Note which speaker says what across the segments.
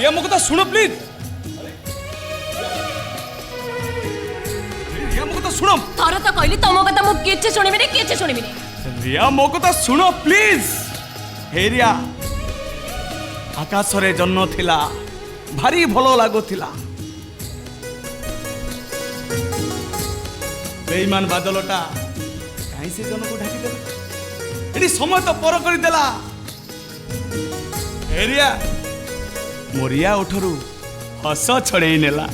Speaker 1: रिया मो कथा सुनो प्लीज। रिया मो कथा सुनो।
Speaker 2: थोड़ा तो कहली तुम कथा मु किछि सुनिबिनी किछि सुनिबिनी।
Speaker 1: रिया मो कथा सुनो प्लीज। हे रिया आकाश रे जन्म थिला भारी भलो लागुथिला। बेईमान बादलटा कहीं से जन को ढाकी देला। एडी समय तो पर कर देला। एरिया मोरिया उठरू हस छड़े नेला।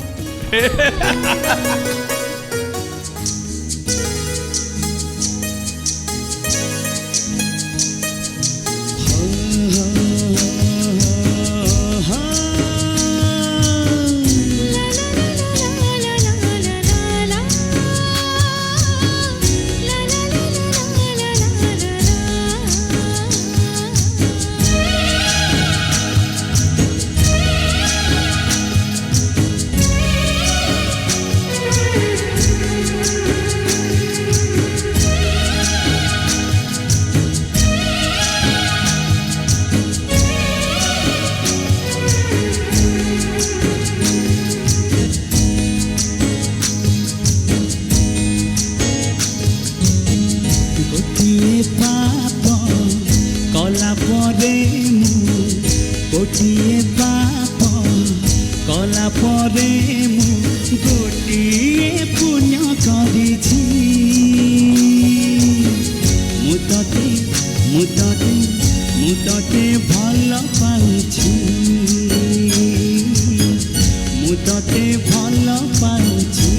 Speaker 3: गोटिए पाप कला परे मु गोटिए पुण्य करिछि। मुतते मुतते मुतते भल पाउछि। मुतते भल पाउछि।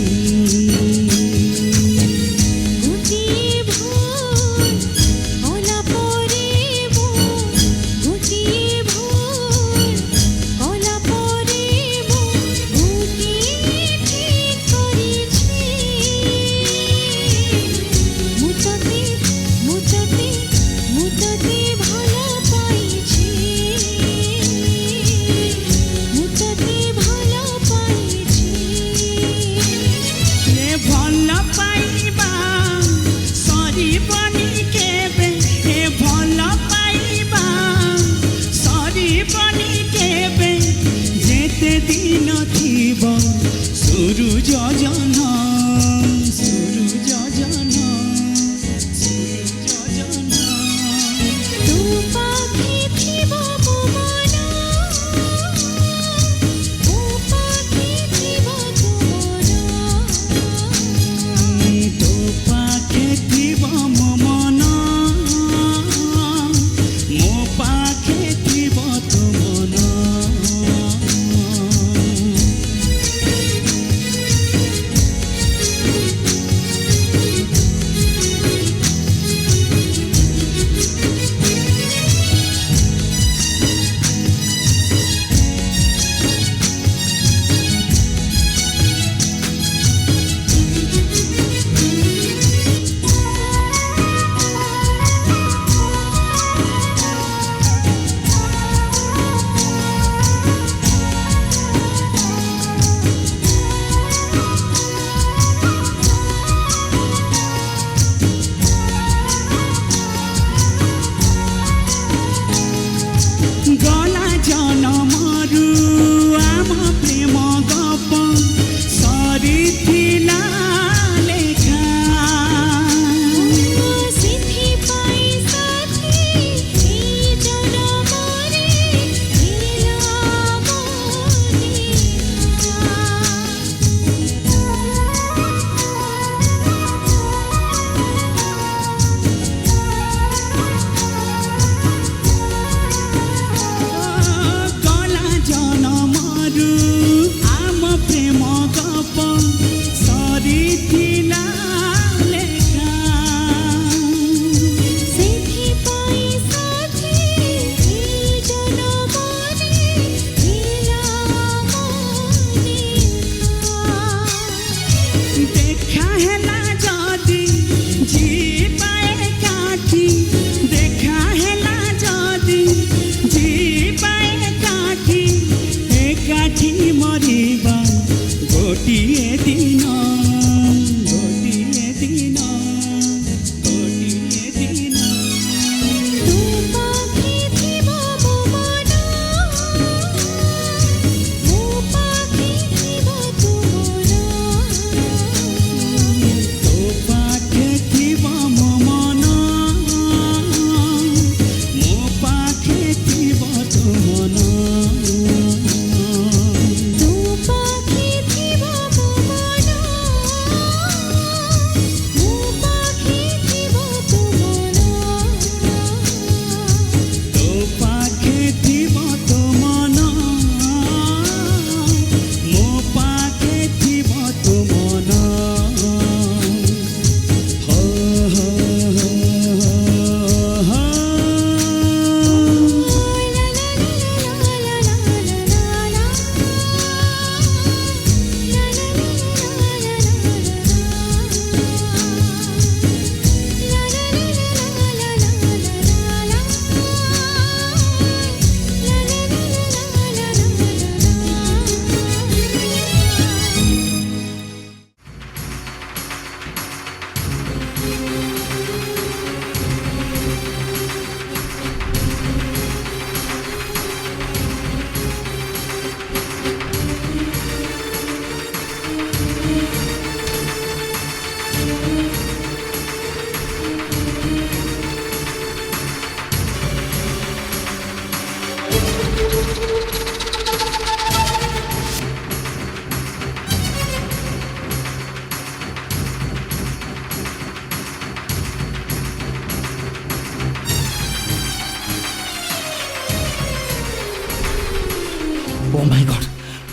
Speaker 4: ओ माय गॉड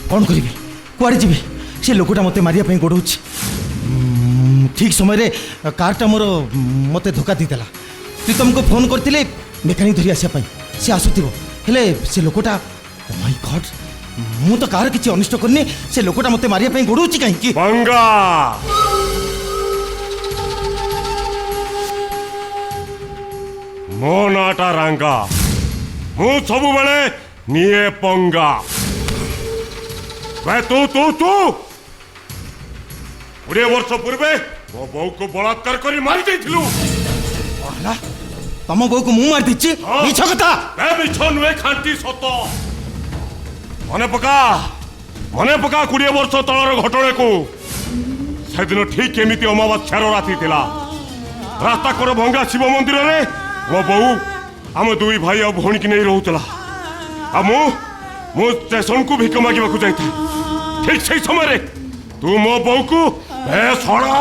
Speaker 4: कौन करी कुआड़े जी से लोकटा मत मारिया गोड़ ठीक समय रे कारटा मोर मत धोखा देदेला प्रीतम को फोन करते मेकानिक धरी आसापी सी आसुव हेले से लोकटा ओ माय गॉड मु तो कार किसी अनिष्ट करनी से लोकटा मत मारिया गोड़ कहीं
Speaker 5: पंगा मो नाटा रांगा मु सब बेले निये पंगा वे तू 20 वर्ष पूर्वे मो बहू को बलात्कार करी मारी देथिलु
Speaker 4: तम बो को मुँह मार दीची मिछ कथा
Speaker 5: ए मिछ नुहे खांटी सत मने पका 20 वर्ष तलर घटना को सेदिन ठीक केमिति अमावास्यार राति थिला रास्ता कर भंगा शिव मंदिर रे मो बहू आम दुई भाई और भौणी की नहीं रोला आ मु स्टेशन को भिक मागिबा को जाइथा ठीक सही समय रे तू मो बहू को सड़ा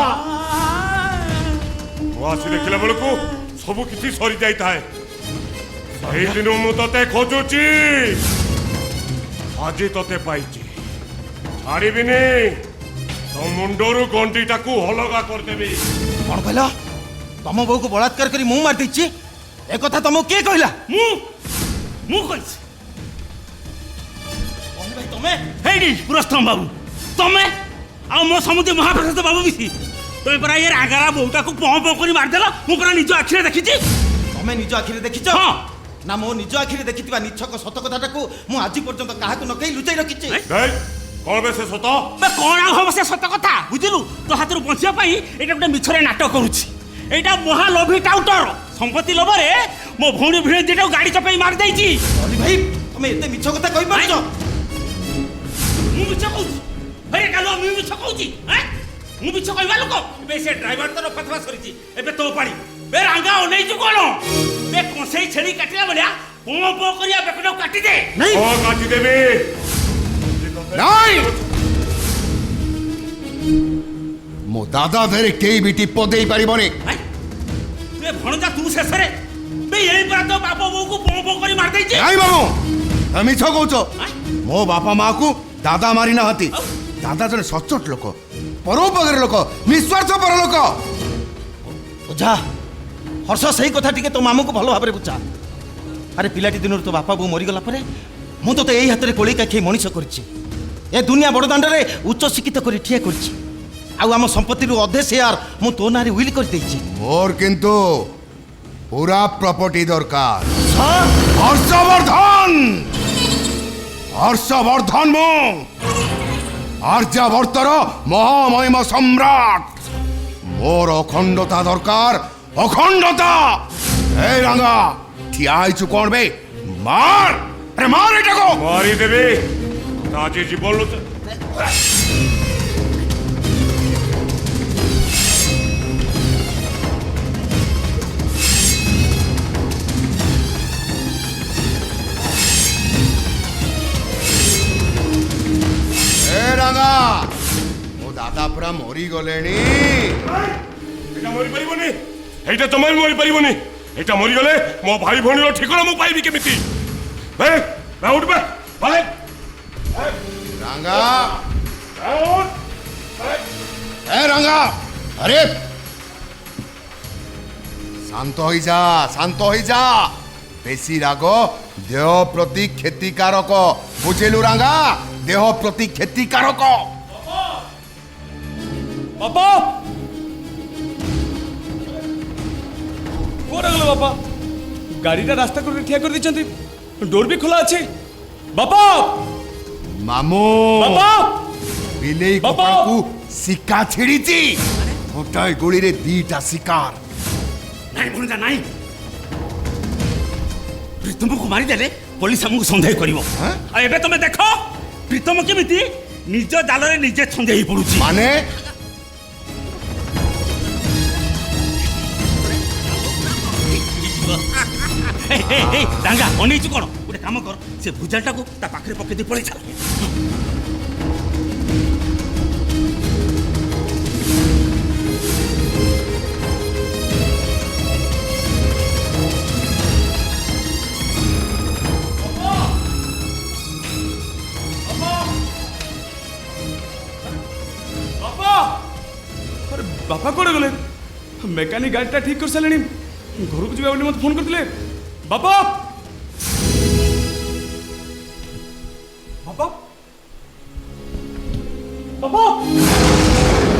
Speaker 5: आसी देखला बेल को सब किसी सरी जाता है सही दिन मु तते खोजुची आज तते पाइची छाड़ीबिनी तो मुंडरू गंडीटा को हलगा कर देबी
Speaker 4: कौन कहला तम बो को बलात्कार करी मुँह मार दीची ए कथा तुमको किए कहला
Speaker 6: मु कहिस भाई तमे हेडी पुरस्तम बाबू तमे आ मो समुद्र महाप्रसाद बाबू मिसी तमे परा ये रागारा बोटा को पौ पौ करी मार देला मु परा निज आखिरे देखिची
Speaker 4: तमे निज आखिरे देखिछ
Speaker 6: हां
Speaker 4: ना मो निज आखिरे देखिथिबा निछक सत कथाटा को मु आज पर्यंत काहाकू न कहि लुचाई रखिछि
Speaker 5: कौन बे से सत
Speaker 6: बे कोन हम से सत कथा बुझिलु तो हाथ रु बंचिया पई एटा गुटे मिछरे नाटक करूछि एटा महालोभी टाउटर संपत्ति लोभरे मो भौणी भिड़े दिटा गाड़ी चपाई मार देइछि
Speaker 4: अली भाई तमे एते मिछ कथा कहि परछ
Speaker 6: मु मिछ कहूछि हे कालो मु मिछ कहूछि हैं मु मिछ कहबा लोक बे से ड्राइवर तो फतवा सरिछि एबे तो पाड़ी बे रांगा ओ नै छु कोन बे कोसई छेड़ी काटिला बलिया पो पो करिया बेकनो काटी दे
Speaker 4: नहीं
Speaker 5: ओ काटी देबी
Speaker 7: नहीं मो दादा धरे केई बिटी पदेई पारिबनी
Speaker 6: बे भणजा तू शेषरे बे एई पर तो बाप बो को पो पो करी मार देइछि
Speaker 7: नहीं बाबू हम मिछ कहूछ मो बापा माँ को दादा मारी ना हती दादा जने सचोट लोक परोपकार लोक निस्वार्थ पर लोक
Speaker 4: बुझा हर्ष सही कथा टिके तो मामू को भल भाव बुझा अरे पिलाटी दिन तो बापा बो मरीगला परे मु तो यही हाथ में कोड़ी काखी मनीष करी ए दुनिया बड़दाण्ड में उच्च शिक्षित कर ठिया कर आम संपत्ति अधे शेयर मु तो ना विल कर
Speaker 7: मोर किंतु पूरा प्रॉपर्टी दरकार हर्षवर्धन हर्षवर्धन मो आर्यावर्तर महामहिम सम्राट मोर अखंडता दरकार अखंडता ए रंगा ठिया आइछु कोन बे मार अरे मार एटा को
Speaker 5: मारी देबी ताजी जीवन लो
Speaker 7: रंगा मो दादा पूरा मरी गलेनी
Speaker 5: एटा मरी परिबनी एटा तमाम मरी परिबनी एटा मरी गले मो भाई भणी रो ठिकरा मु पाइबी केमिति बे उठ बे भाई
Speaker 7: रंगा ए रंगा अरे शांत हो जा बेसी राग देह प्रति क्षतिकारक बुझेलु रंगा देह प्रति क्षतिकारक
Speaker 1: बापा कौन गल बापा गाड़ीटा रास्ता कर ठिया कर दी डोर भी खोला अच्छे बापा
Speaker 7: मामू
Speaker 1: बापा
Speaker 7: बिलेई
Speaker 1: बाबा!
Speaker 7: कपाल को सिक्का छिड़ीची गोटाए गोली रे दीटा शिकार
Speaker 6: नहीं भणजा नहीं प्रीतम को मारी देले पुलिस हमको संदेह करिवो
Speaker 7: हाँ?
Speaker 6: आ एबे तमे देखो प्रीतम केमिति निज जाल रे निजे संदेह ही पड़ुची
Speaker 7: माने
Speaker 6: डांगा अनेइछु कोन गोटे काम कर से भुजाटा को ता पाखरे पके दे पळे चल
Speaker 1: बापा कौन गले मेकानिक गाड़ीटा ठीक कर सारे घर को जावा मत फोन करते बापा बापा बापा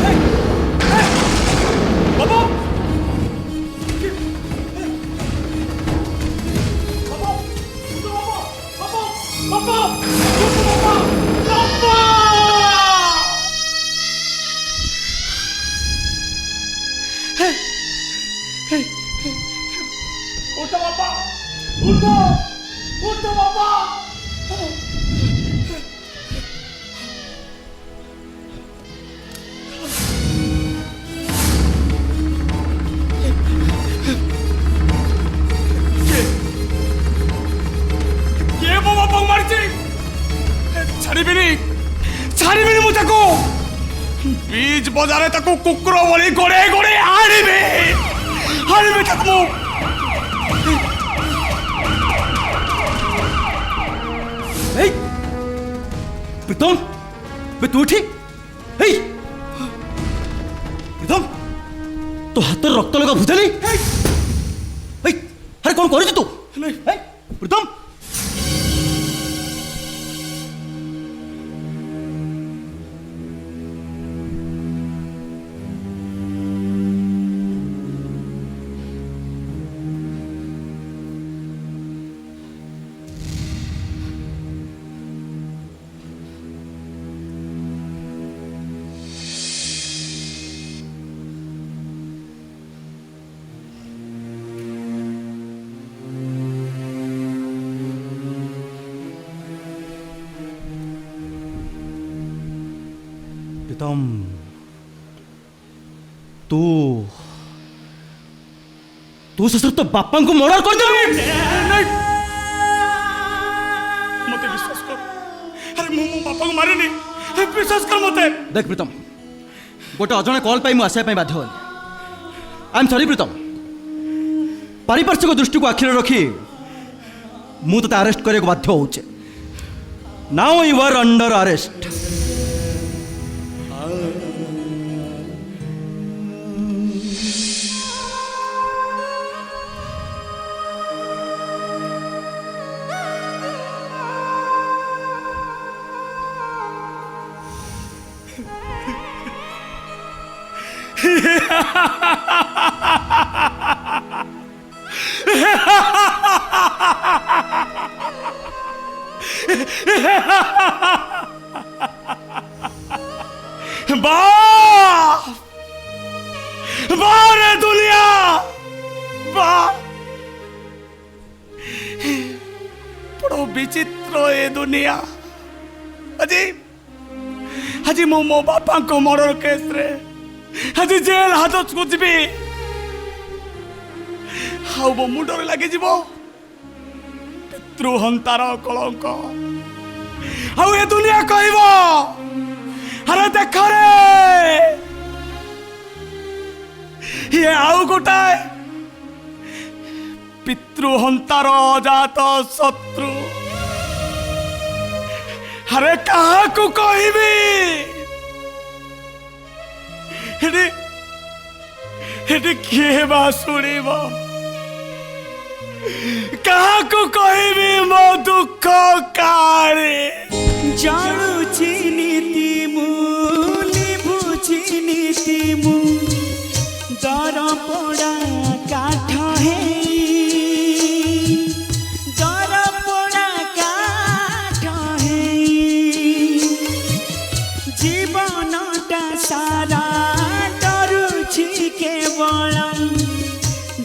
Speaker 1: हे, हे, बापा उठो बापा उठो उठो बापा के वो बापा मारची छाड़िबिनी मु ताको बीज बजारे ताको कुकुर भली गोड़े गोड़े हाड़िबे ताको
Speaker 4: प्रीतम बे तू उठी प्रीतम तो हाथ रक्त लगा भुजली अरे कौन कर तू प्रीतम प्रीतम तू तू ससुर तो बापा को मर्डर कर दे
Speaker 1: मते विश्वास कर अरे मु बापा को मारिनी विश्वास कर मते
Speaker 4: देख प्रीतम गोटे अजणे कॉल पाई मु आसिया बाध्य होनी आई एम सॉरी प्रीतम पारिपार्श्विक दृष्टि को आखिर रखी मु तो अरेस्ट करे बाध्य होचे now you are under arrest
Speaker 1: बारे दुनिया बड़ो विचित्र ए दुनिया अजी अजी मो बापा को मर्डर केस रे अजी जेल हाथ को जीवी हाउ मो मुंडर लगे जीव पितृहंतार कलंक हाउ ए दुनिया कहब अरे देख रे ये आउ गोटाए पितृहंतार अजात शत्रु अरे कहा को कहबी किए बा शुणव कहा को कहबी मो दुख कारे
Speaker 3: जाणुची नीति मु लिभुची नीति मु दर पोड़ा काठ है दर पोड़ा काठ है जीवनटा सारा डरुची केवल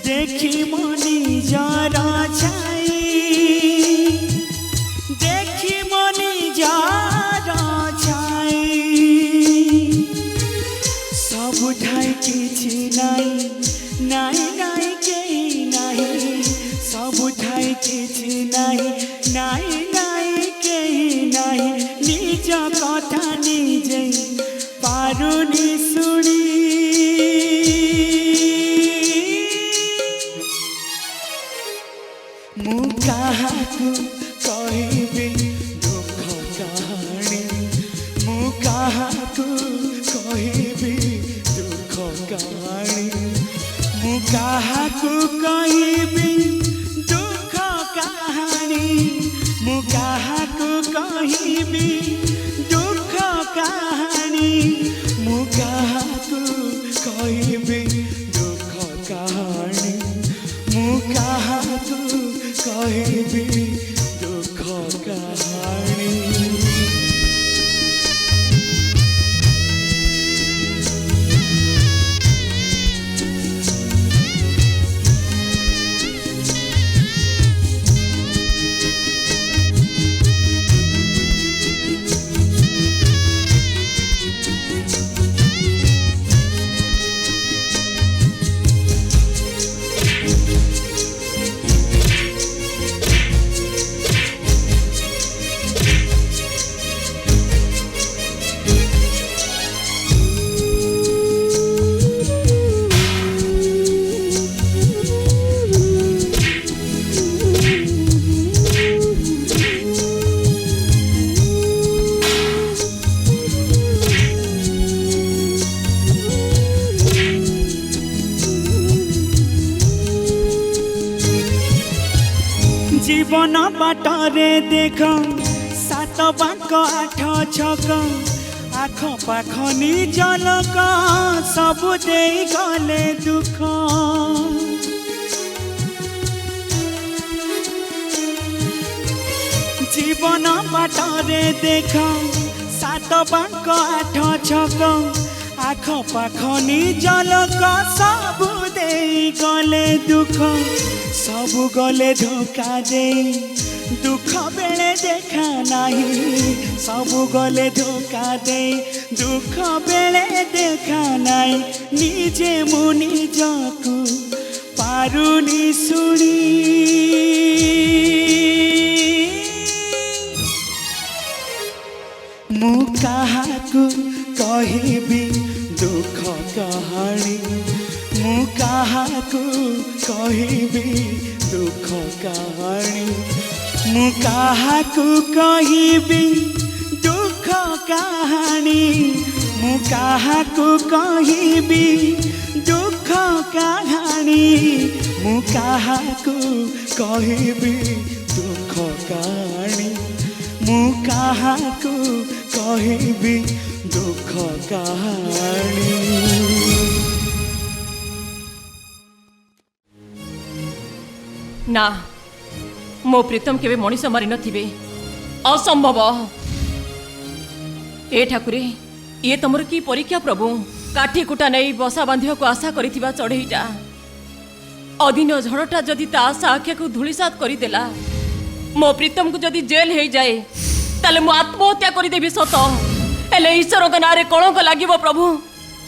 Speaker 3: देखी मनी जरा छाई देखी मनी जरा छाई सब ठाई किछि नाई नाई नाई केही नाई सब ठाई किछि नाई नाई नाई केही नाई निज कथा निजे पारुनी सुनी मु काहाकु कहबी दुख कहानी मु काहाकु कहबी दुख कहानी ମୁଁ କାହାକୁ କହିବି ଦୁଃଖ କାହାଣୀ ମୁଁ କାହାକୁ କହିବି ଦୁଃଖ କାହାଣୀ ମୁଁ କାହାକୁ କହିବି ଦୁଃଖ କାହାଣୀ জীবন বাটরে দেখ সাত বাঁক আঠ ছক আখ পাখ নিজ লোক সবু দেই গলে দুঃখ জীবন বাটরে দেখ সাত বাঁক আঠ ছক আখ পাখ নিজ লোক সবু দেই গলে দুঃখ सबु गले धोखा दे दुख बेले देखा नहीं सबु गले धोखा दे दुख बेले देखा नहीं निजे मु निजकु पारुनी सुनी मु काहाकु कहिबी दुख कहानी मु काहाकु कहिबी दुख कहानी मु काहाकु कहिबी दुख कहानी मु काहाकु कहिबी दुख कहानी मु काहाकु कहिबी दुख कहानी मु काहाकु कहिबी दुख कहानी
Speaker 2: ना मो प्रीतम केवे मनीष मारी नथिबे असंभव ए ठाकुरे ये तमर की परीक्षा प्रभु काठी कुटा नहीं बसा बांधिया को आशा करिथिबा चढ़ईटा अदिन झड़टा जदि ता आशा आख्या को धूलिसात करिदेला मो प्रीतम को जदि जेल हो जाए ताले मो आत्महत्या करिदेबी सत हेले ईश्वर के नारे कलंक लागिबो प्रभु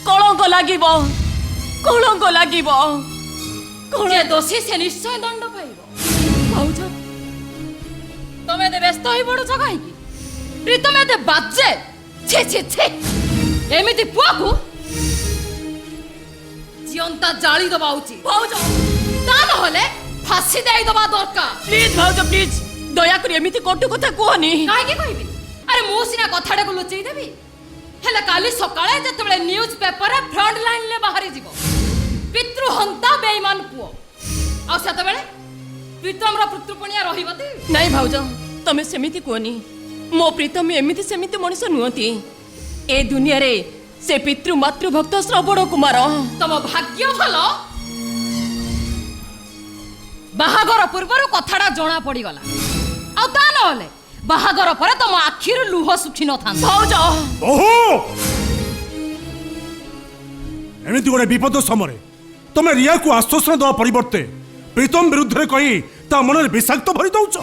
Speaker 2: कलंक लागिबो कलंक लागिबो जे दोषी से निश्चय दंड पाइबो भाउज तमे दे व्यस्त होई पड़ुछ काई प्रीतम दे बाजे छे छे छे एमिति पुआकू जियंता जाली दबा उचित भाउज ता नहले फांसी देई दबा दरकार प्लीज भाउज प्लीज दया करी एमिति कटु कथा कहनी काहे के कहबी अरे मो सिना कथाडा को लुचेई देबी हेले काली सकाळे जतबेले न्यूज पेपर रे फ्रंट लाइन ले बाहरी जीवो पितृहंता बेईमान पुओ आ सेतबेले प्रीतम रा पुत्रपणिया रहिबते नहीं भाउज तमे सेमिति कोनी मो प्रीतम एमिति सेमिति मनुष्य नुहति ए दुनिया रे से पितृ मातृ भक्त श्रवण कुमार तम भाग्य भलो बाहागर पूर्वर कथाडा जणा पड़ी गला आ ता नहले बाहागर पर तम आखिर लुह सुखी न था भाउज
Speaker 8: ओहो एमिति गोटे विपद समय तमे रिया को आश्वासन दवा परिवर्ते प्रीतम विरुद्ध रे कही ता मन रे विषाक्त भरी दउछ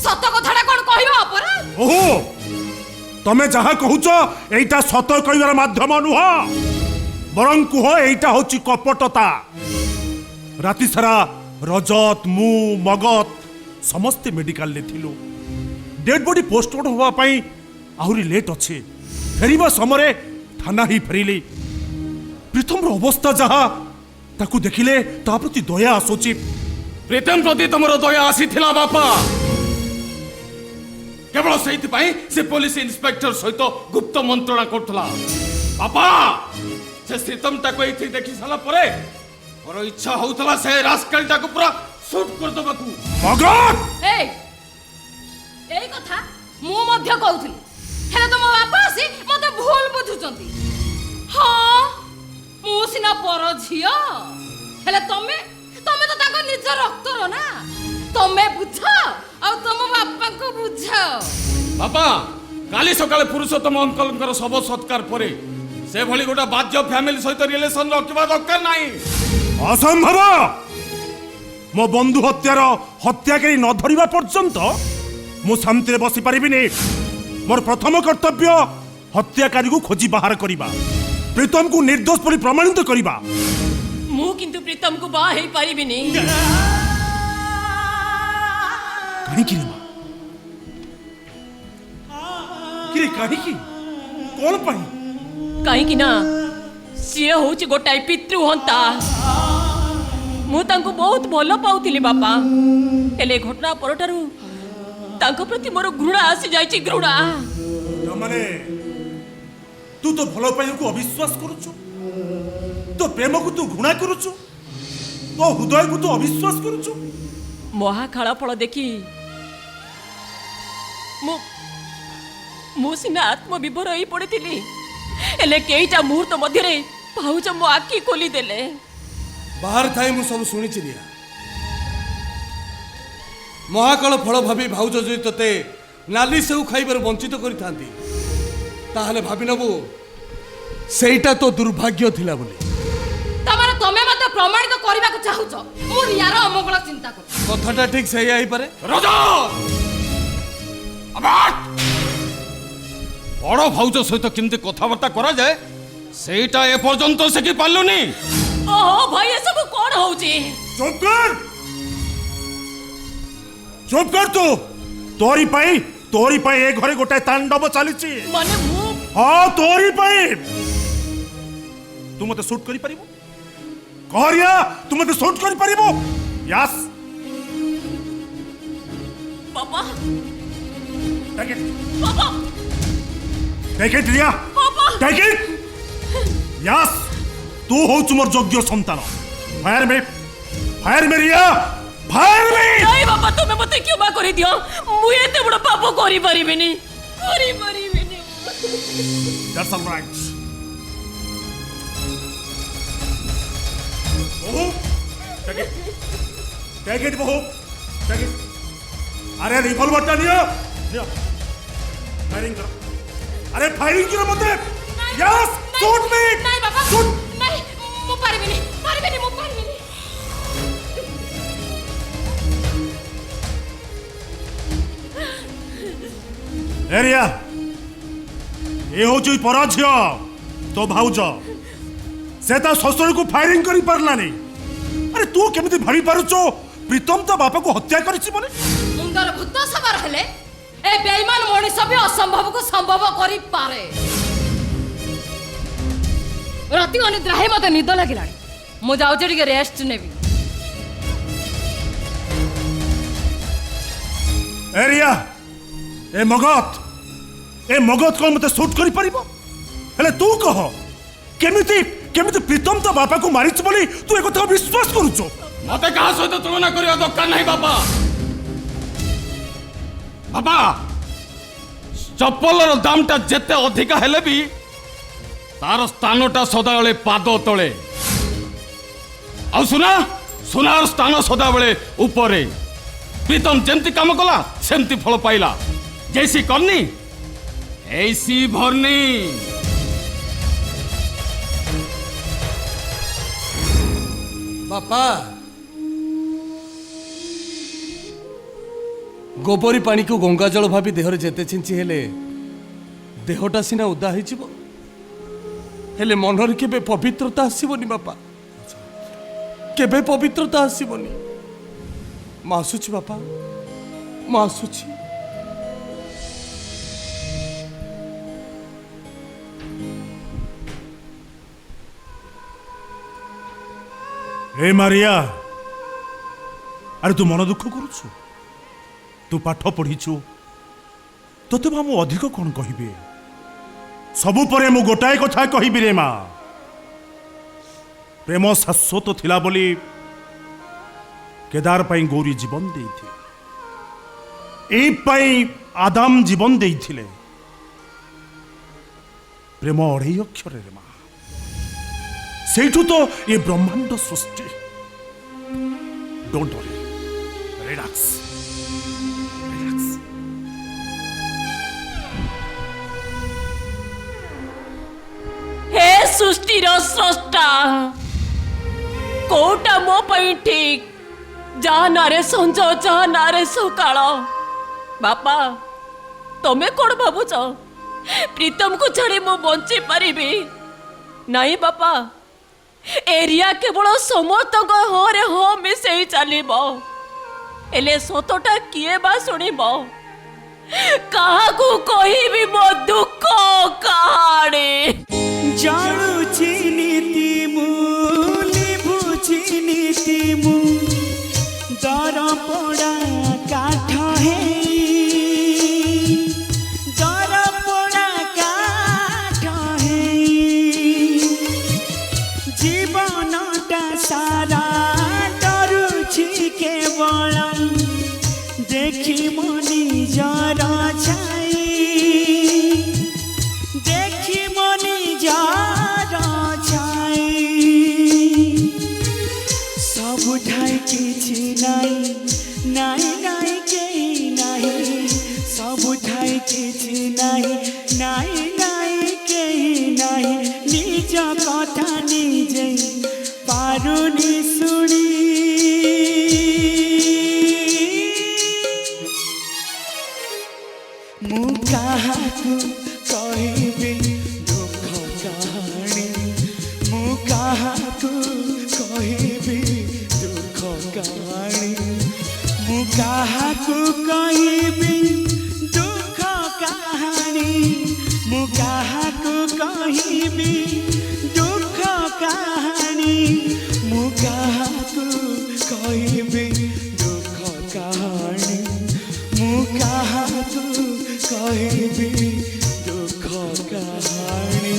Speaker 2: सत कथाडा कोन कहबो अपराध
Speaker 8: ओहो तमे जहा कहूच एटा सत कहबार माध्यम नुह बरं कुह एटा होची कपटता राति सारा रजत मु मगत समस्ते मेडिकल ले थिलु डेड बॉडी पोस्टमार्टम होवा पई आहुरी लेट अछि फेरिबा समय थाना ही फेरिली प्रीतम रो अवस्था जहा ताकू देखिले ता प्रति दया आसुची
Speaker 1: प्रीतम प्रति तुमरो दया आसीथिला बापा केवल सहित पाई से पुलिस इंस्पेक्टर सहित गुप्त मंत्रणा करथला बापा से प्रीतम ताको एथि देखि साला परे मोर इच्छा होउतला से रास्कल ताको पूरा शूट कर दबाकू
Speaker 8: मगन
Speaker 2: ए କଥା ମୁଁ ମଧ୍ୟ କହୁଥିଲି ହେଲେ ତମ ବାପା ଆସି ମତେ ଭୁଲ ବୁଝୁଛନ୍ତି। ହଁ ମୁଁ ସିନା ପର ଝିଅ ହେଲେ ତମେ ତମେ ତ ତାଙ୍କ ନିଜ ରକ୍ତର ନା। ତମେ ବୁଝ ଆଉ ତମ ବାପାଙ୍କୁ ବୁଝାଅ।
Speaker 1: ବାପା କାଲି ସକାଳେ ପୁରୁଷୋତ୍ତମ ଅଙ୍କଲଙ୍କର ଶବ ସତ୍କାର ପରେ ସେଭଳି ଗୋଟେ ବାଜ୍ୟ ଫ୍ୟାମିଲି ସହିତ ରିଲେସନ ରଖିବା ଦରକାର ନାହିଁ।
Speaker 8: ଅସମ୍ଭବ। ମୋ ବନ୍ଧୁ ହତ୍ୟାର ହତ୍ୟାକାରୀ ନ ଧରିବା ପର୍ଯ୍ୟନ୍ତ ମୁଁ ଶାନ୍ତିରେ ବସି ପାରିବିନି। ମୋର ପ୍ରଥମ କର୍ତ୍ତବ୍ୟ ହତ୍ୟାକାରୀକୁ ଖୋଜି ବାହାର କରିବା, ପ୍ରୀତମକୁ ନିର୍ଦ୍ଦୋଷ ବୋଲି ପ୍ରମାଣିତ କରିବା।
Speaker 2: ମୁଁ କିନ୍ତୁ ପ୍ରୀତମକୁ ବାହା ହେଇ ପାରିବିନି।
Speaker 8: କାହିଁକି ରେ ମା? କିରେ କାହିଁକି? କଣ ପାଇଁ?
Speaker 2: କାହିଁକି ନା ସିଏ ହଉଛି ଗୋଟାଏ ପିତୃହନ୍ତା। ମୁଁ ତାଙ୍କୁ ବହୁତ ଭଲ ପାଉଥିଲି ବାପା, ହେଲେ ଘଟଣା ପରଠାରୁ ତାଙ୍କ ପ୍ରତି ମୋର ଘୃଣା ଆସି ଯାଇଛି। ଘୃଣା
Speaker 8: ମାନେ ତୁ ତ ଭଲ ପାଇବାକୁ ଅବିଶ୍ୱାସ କରୁଛୁ, ତୋ ପ୍ରେମକୁ ତୁ ଘୃଣା କରୁଛୁ, ତୋ ହୃଦୟକୁ ତୁ ଅବିଶ୍ୱାସ କରୁଛୁ।
Speaker 2: ମହାକାଳ ଫଳ ଦେଖି ମୁଁ ସିନା ଆତ୍ମବିଭୋର ହେଇ ପଡ଼ିଥିଲି, ହେଲେ କେଇଟା ମୁହୂର୍ତ୍ତ ମଧ୍ୟରେ ଭାଉଜ ମୋ ଆଖି ଖୋଲିଦେଲେ।
Speaker 9: ବାହାର ଥାଇ ମୁଁ ସବୁ ଶୁଣିଛି ରିଆ। ମହାକାଳ ଫଳ ଭାବି ଭାଉଜ ଯଦି ତତେ ନାଲି ସେଉ ଖାଇବାରୁ ବଞ୍ଚିତ କରିଥାନ୍ତି ତାହେଲେ ଭାବି ନେବୁ ସେଇଟା ତ ଦୁର୍ଭାଗ୍ୟ ଥିଲା ବୋଲି।
Speaker 2: ତାମାନେ ତମେ ମୋତେ ପ୍ରମାଣିତ କରିବାକୁ ଚାହୁଁଛ ମୁଁ ରିୟାର ଅମଙ୍ଗଳ ଚିନ୍ତା କରୁଛି।
Speaker 9: କଥାଟା ଠିକ ସେଇଆ ହେଇପାରେ।
Speaker 1: ବଡ଼ ଭାଉଜ ସହିତ କେମିତି କଥାବାର୍ତ୍ତା କରାଯାଏ ସେଇଟା ଏପର୍ଯ୍ୟନ୍ତ ଶିଖି ପାରିଲୁନି।
Speaker 2: ଓହୋ ଭାଇ ଏସବୁ କଣ ହଉଛି?
Speaker 8: ଚୁପ କର, ଚୁପ କର ତୁ। ତୋରି ପାଇଁ ଏ ଘରେ ଗୋଟାଏ ତାଣ୍ଡବ ଚାଲିଛି।
Speaker 2: ମାନେ ମୁଁ
Speaker 8: ହଁ ତୋରି ପାଇଁ। ତୁ ମତେ ସୁଟ୍ କରିପାରିବୁ? कहरिया तू मते शूट कर परिबो? यस
Speaker 2: पापा
Speaker 8: टेक इट
Speaker 2: पापा
Speaker 8: टेक इट रिया
Speaker 2: पापा
Speaker 8: टेक इट यस तू हो तुमर योग्य संतान फायर में रिया फायर में
Speaker 2: नहीं पापा तुम्हें मते क्यों बा करि दियो मु एते बड़ पाप करि परिबिनी
Speaker 8: दैट्स ऑलराइट बहू टेक इट बहू टेक इट अरे रिवॉल्वर टा लियो फायरिंग करो अरे फायरिंग करो मते यस शूट मी
Speaker 2: नहीं पापा
Speaker 8: शूट
Speaker 2: नहीं मु परिबिनी
Speaker 8: एरिया ए हो जुई पराझियो तो भाउज से ता ससुर को फायरिंग करी परला नहीं अरे तू केमिति भाबी पारुचो प्रीतम तो बापा को हत्या करिछि बोले
Speaker 2: मुंडर भूत सवार हेले ए बेईमान मनीष भी असंभव को संभव करी पारे राति अनिद्रा हे मते निद लागिलाणी मु जाउछि टिके रेस्ट नेबी
Speaker 8: एरिया ए मगत को मते शूट करी परिबो हेले तू कह केमिति केमिति प्रीतम तो बापा को मारिछ बोली तू ए कथा विश्वास करूचो
Speaker 1: मते कहा सहित तुलना करिया दरकार नहीं बाबा बाबा चप्पलर दामटा जेते अधिका हेले भी तार स्थानटा सदाबेले पाद तले आ सुनार स्थान सदाबेले ऊपरे प्रीतम जेमती काम कला सेमती फल पाइला जैसी करनी ऐसी भरनी
Speaker 9: बापा गोबरी पानी को गंगा जल भाभी देहरे जेते छिंची हेले देहटा सिना उदा हो हेले मनर केबे पवित्रता आसीबनी बापा केबे पवित्रता आसीबनी मासुची बापा मासुची
Speaker 8: ए मारिया अरे तू मन दुख करुछु तू पाठ पढ़ीछु तोते मु अधिक कौन कहबे सबु परे मु गोटाए कथा कहबी रे माँ प्रेम शाश्वत थिला बोली केदार पाई गौरी जीवन देथि एई आदाम जीवन देइथिले प्रेम अढ़ई अक्षर रे माँ सेठू तो ये ब्रह्मांड सृष्टि डोंट वरी रिलैक्स रिलैक्स
Speaker 2: हे सृष्टिर स्रष्टा कोटा मो पई ठीक जहा नारे संज जहा नारे सकाळ बापा तमे कोण भाबुच प्रीतम को छाड़ी मु बंची पारिबी नहीं बापा एरिया केवल समस्त हाँ रे हाँ मिसई चलिबो एले सतटा किए बा सुनिबो काहाकू कहिबी मो दुख कहानी
Speaker 3: जाणुची नीति मु लिभुची नीति मु दर पड़ा काठ है दर पड़ा काठ है जीवनटा सारा डरुची केवल देखी मनी जरा छाई देखी मनी जरा छाई सब ठाई किछि नाई नाई नाई के नाई सब ठाई किछि नाई नाई नाई के नाई निज कथा निजे पारुनी सुनी मु काहाकू कहिबी दुख कहानी मु काहाकू कहिबी दुख कहानी मु काहाकू कहिबी दुख कहानी मु काहाकू कहिबी दुख कहानी मु काहाकू कहिबी दुख कहानी मु काहाकू कहिबी दुख कहानी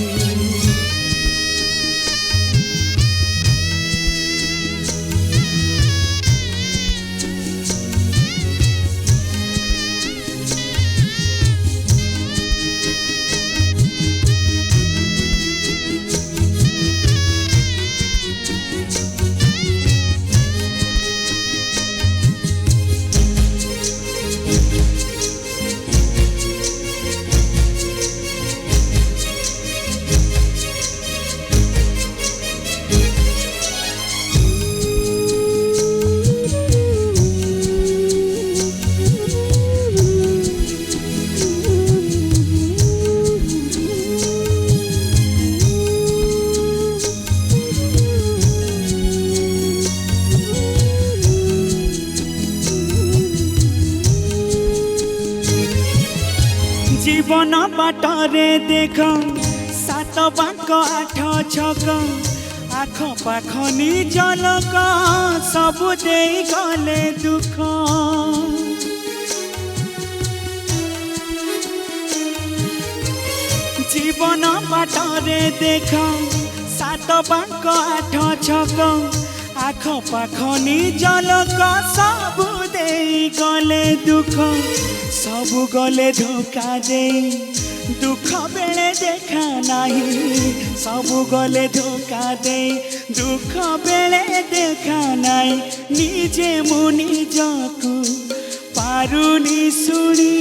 Speaker 3: जीवन बाटरे देख सात बाक आठ छक आख पाख निज लोक सबु देई गले दुख जीवन बाटरे देख सात बाक आठ छक आख पाख निज लोक सबु देई गले दुख सबु गले धोखा दे दुख बेले देखा नहीं सबु गले धोखा दे दुख बेले देखा नहीं निजे मु निजकू पारुनी सुनी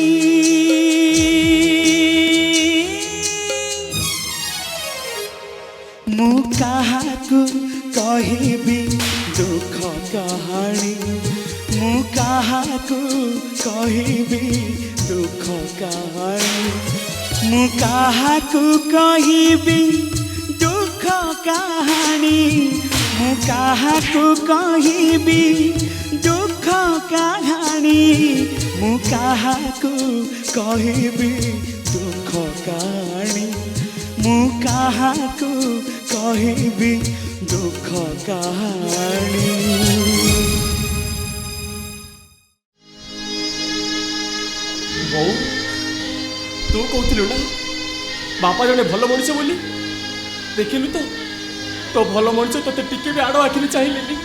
Speaker 3: मु काहाकू कहिबी दुख कहानी मु काहाकू कहिबी दुख कहानी मु काहाकू कहिबी दुख कहानी मु काहाकू कहिबी दुख कहानी मु काहाकू कहिबी दुख कहानी मु काहाकू कहिबी दुख कहानी
Speaker 10: बोऊ तू कहलु ना बापा जड़े भल मनीष बोली देखिलु तो भल मनीष ते टिके भी आड़ आखिरी चाहिए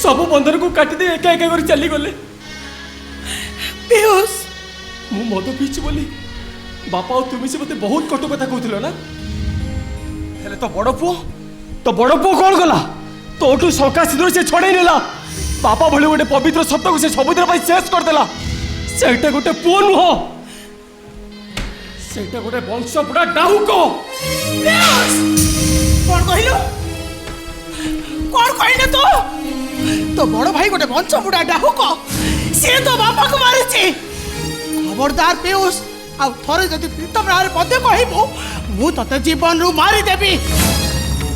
Speaker 10: सब बंधन को काटी दे एका एका कर चली गले ପିୟୁଷ ମୁଁ ମଦ ପିଇଛି ବୋଲି ବାପା ଆଉ ତୁମେ ସେ ମତେ ବହୁତ କଟୁ କଥା କହୁଥିଲ ନା ହେଲେ ତ ବଡ଼ ପୁଅ କଣ କଲା ତୋଠୁ ଶଙ୍କା ସିନ୍ଦୁର ସେ ଛଡ଼େଇ ନେଲା ବାପା ଭଳି ଗୋଟେ ପବିତ୍ର ସତ୍ୟକୁ ସେ ସବୁଦିନ ପାଇଁ ଶେଷ କରିଦେଲା ସେଇଟା ଗୋଟେ ପୁଅ ନୁହଁ ସେଇଟା ଗୋଟେ ବଂଶ ବୁଢ଼ା ଡାହୁକ
Speaker 11: କଣ କହିଲୁ କଣ କହିଲୁ ତୋ ବଡ଼ ଭାଇ ଗୋଟେ ବଂଶ ବୁଢ଼ା ଡାହୁକ ସିଏ ତ ବାପାକୁ ମାରିଛି ଖବରଦାର ପିୟୁଷ ଆଉ ଥରେ ଯଦି ପ୍ରୀତମ ନାଁରେ ପଦେ କହିବୁ ମୁଁ ତତେ ଜୀବନରୁ ମାରିଦେବି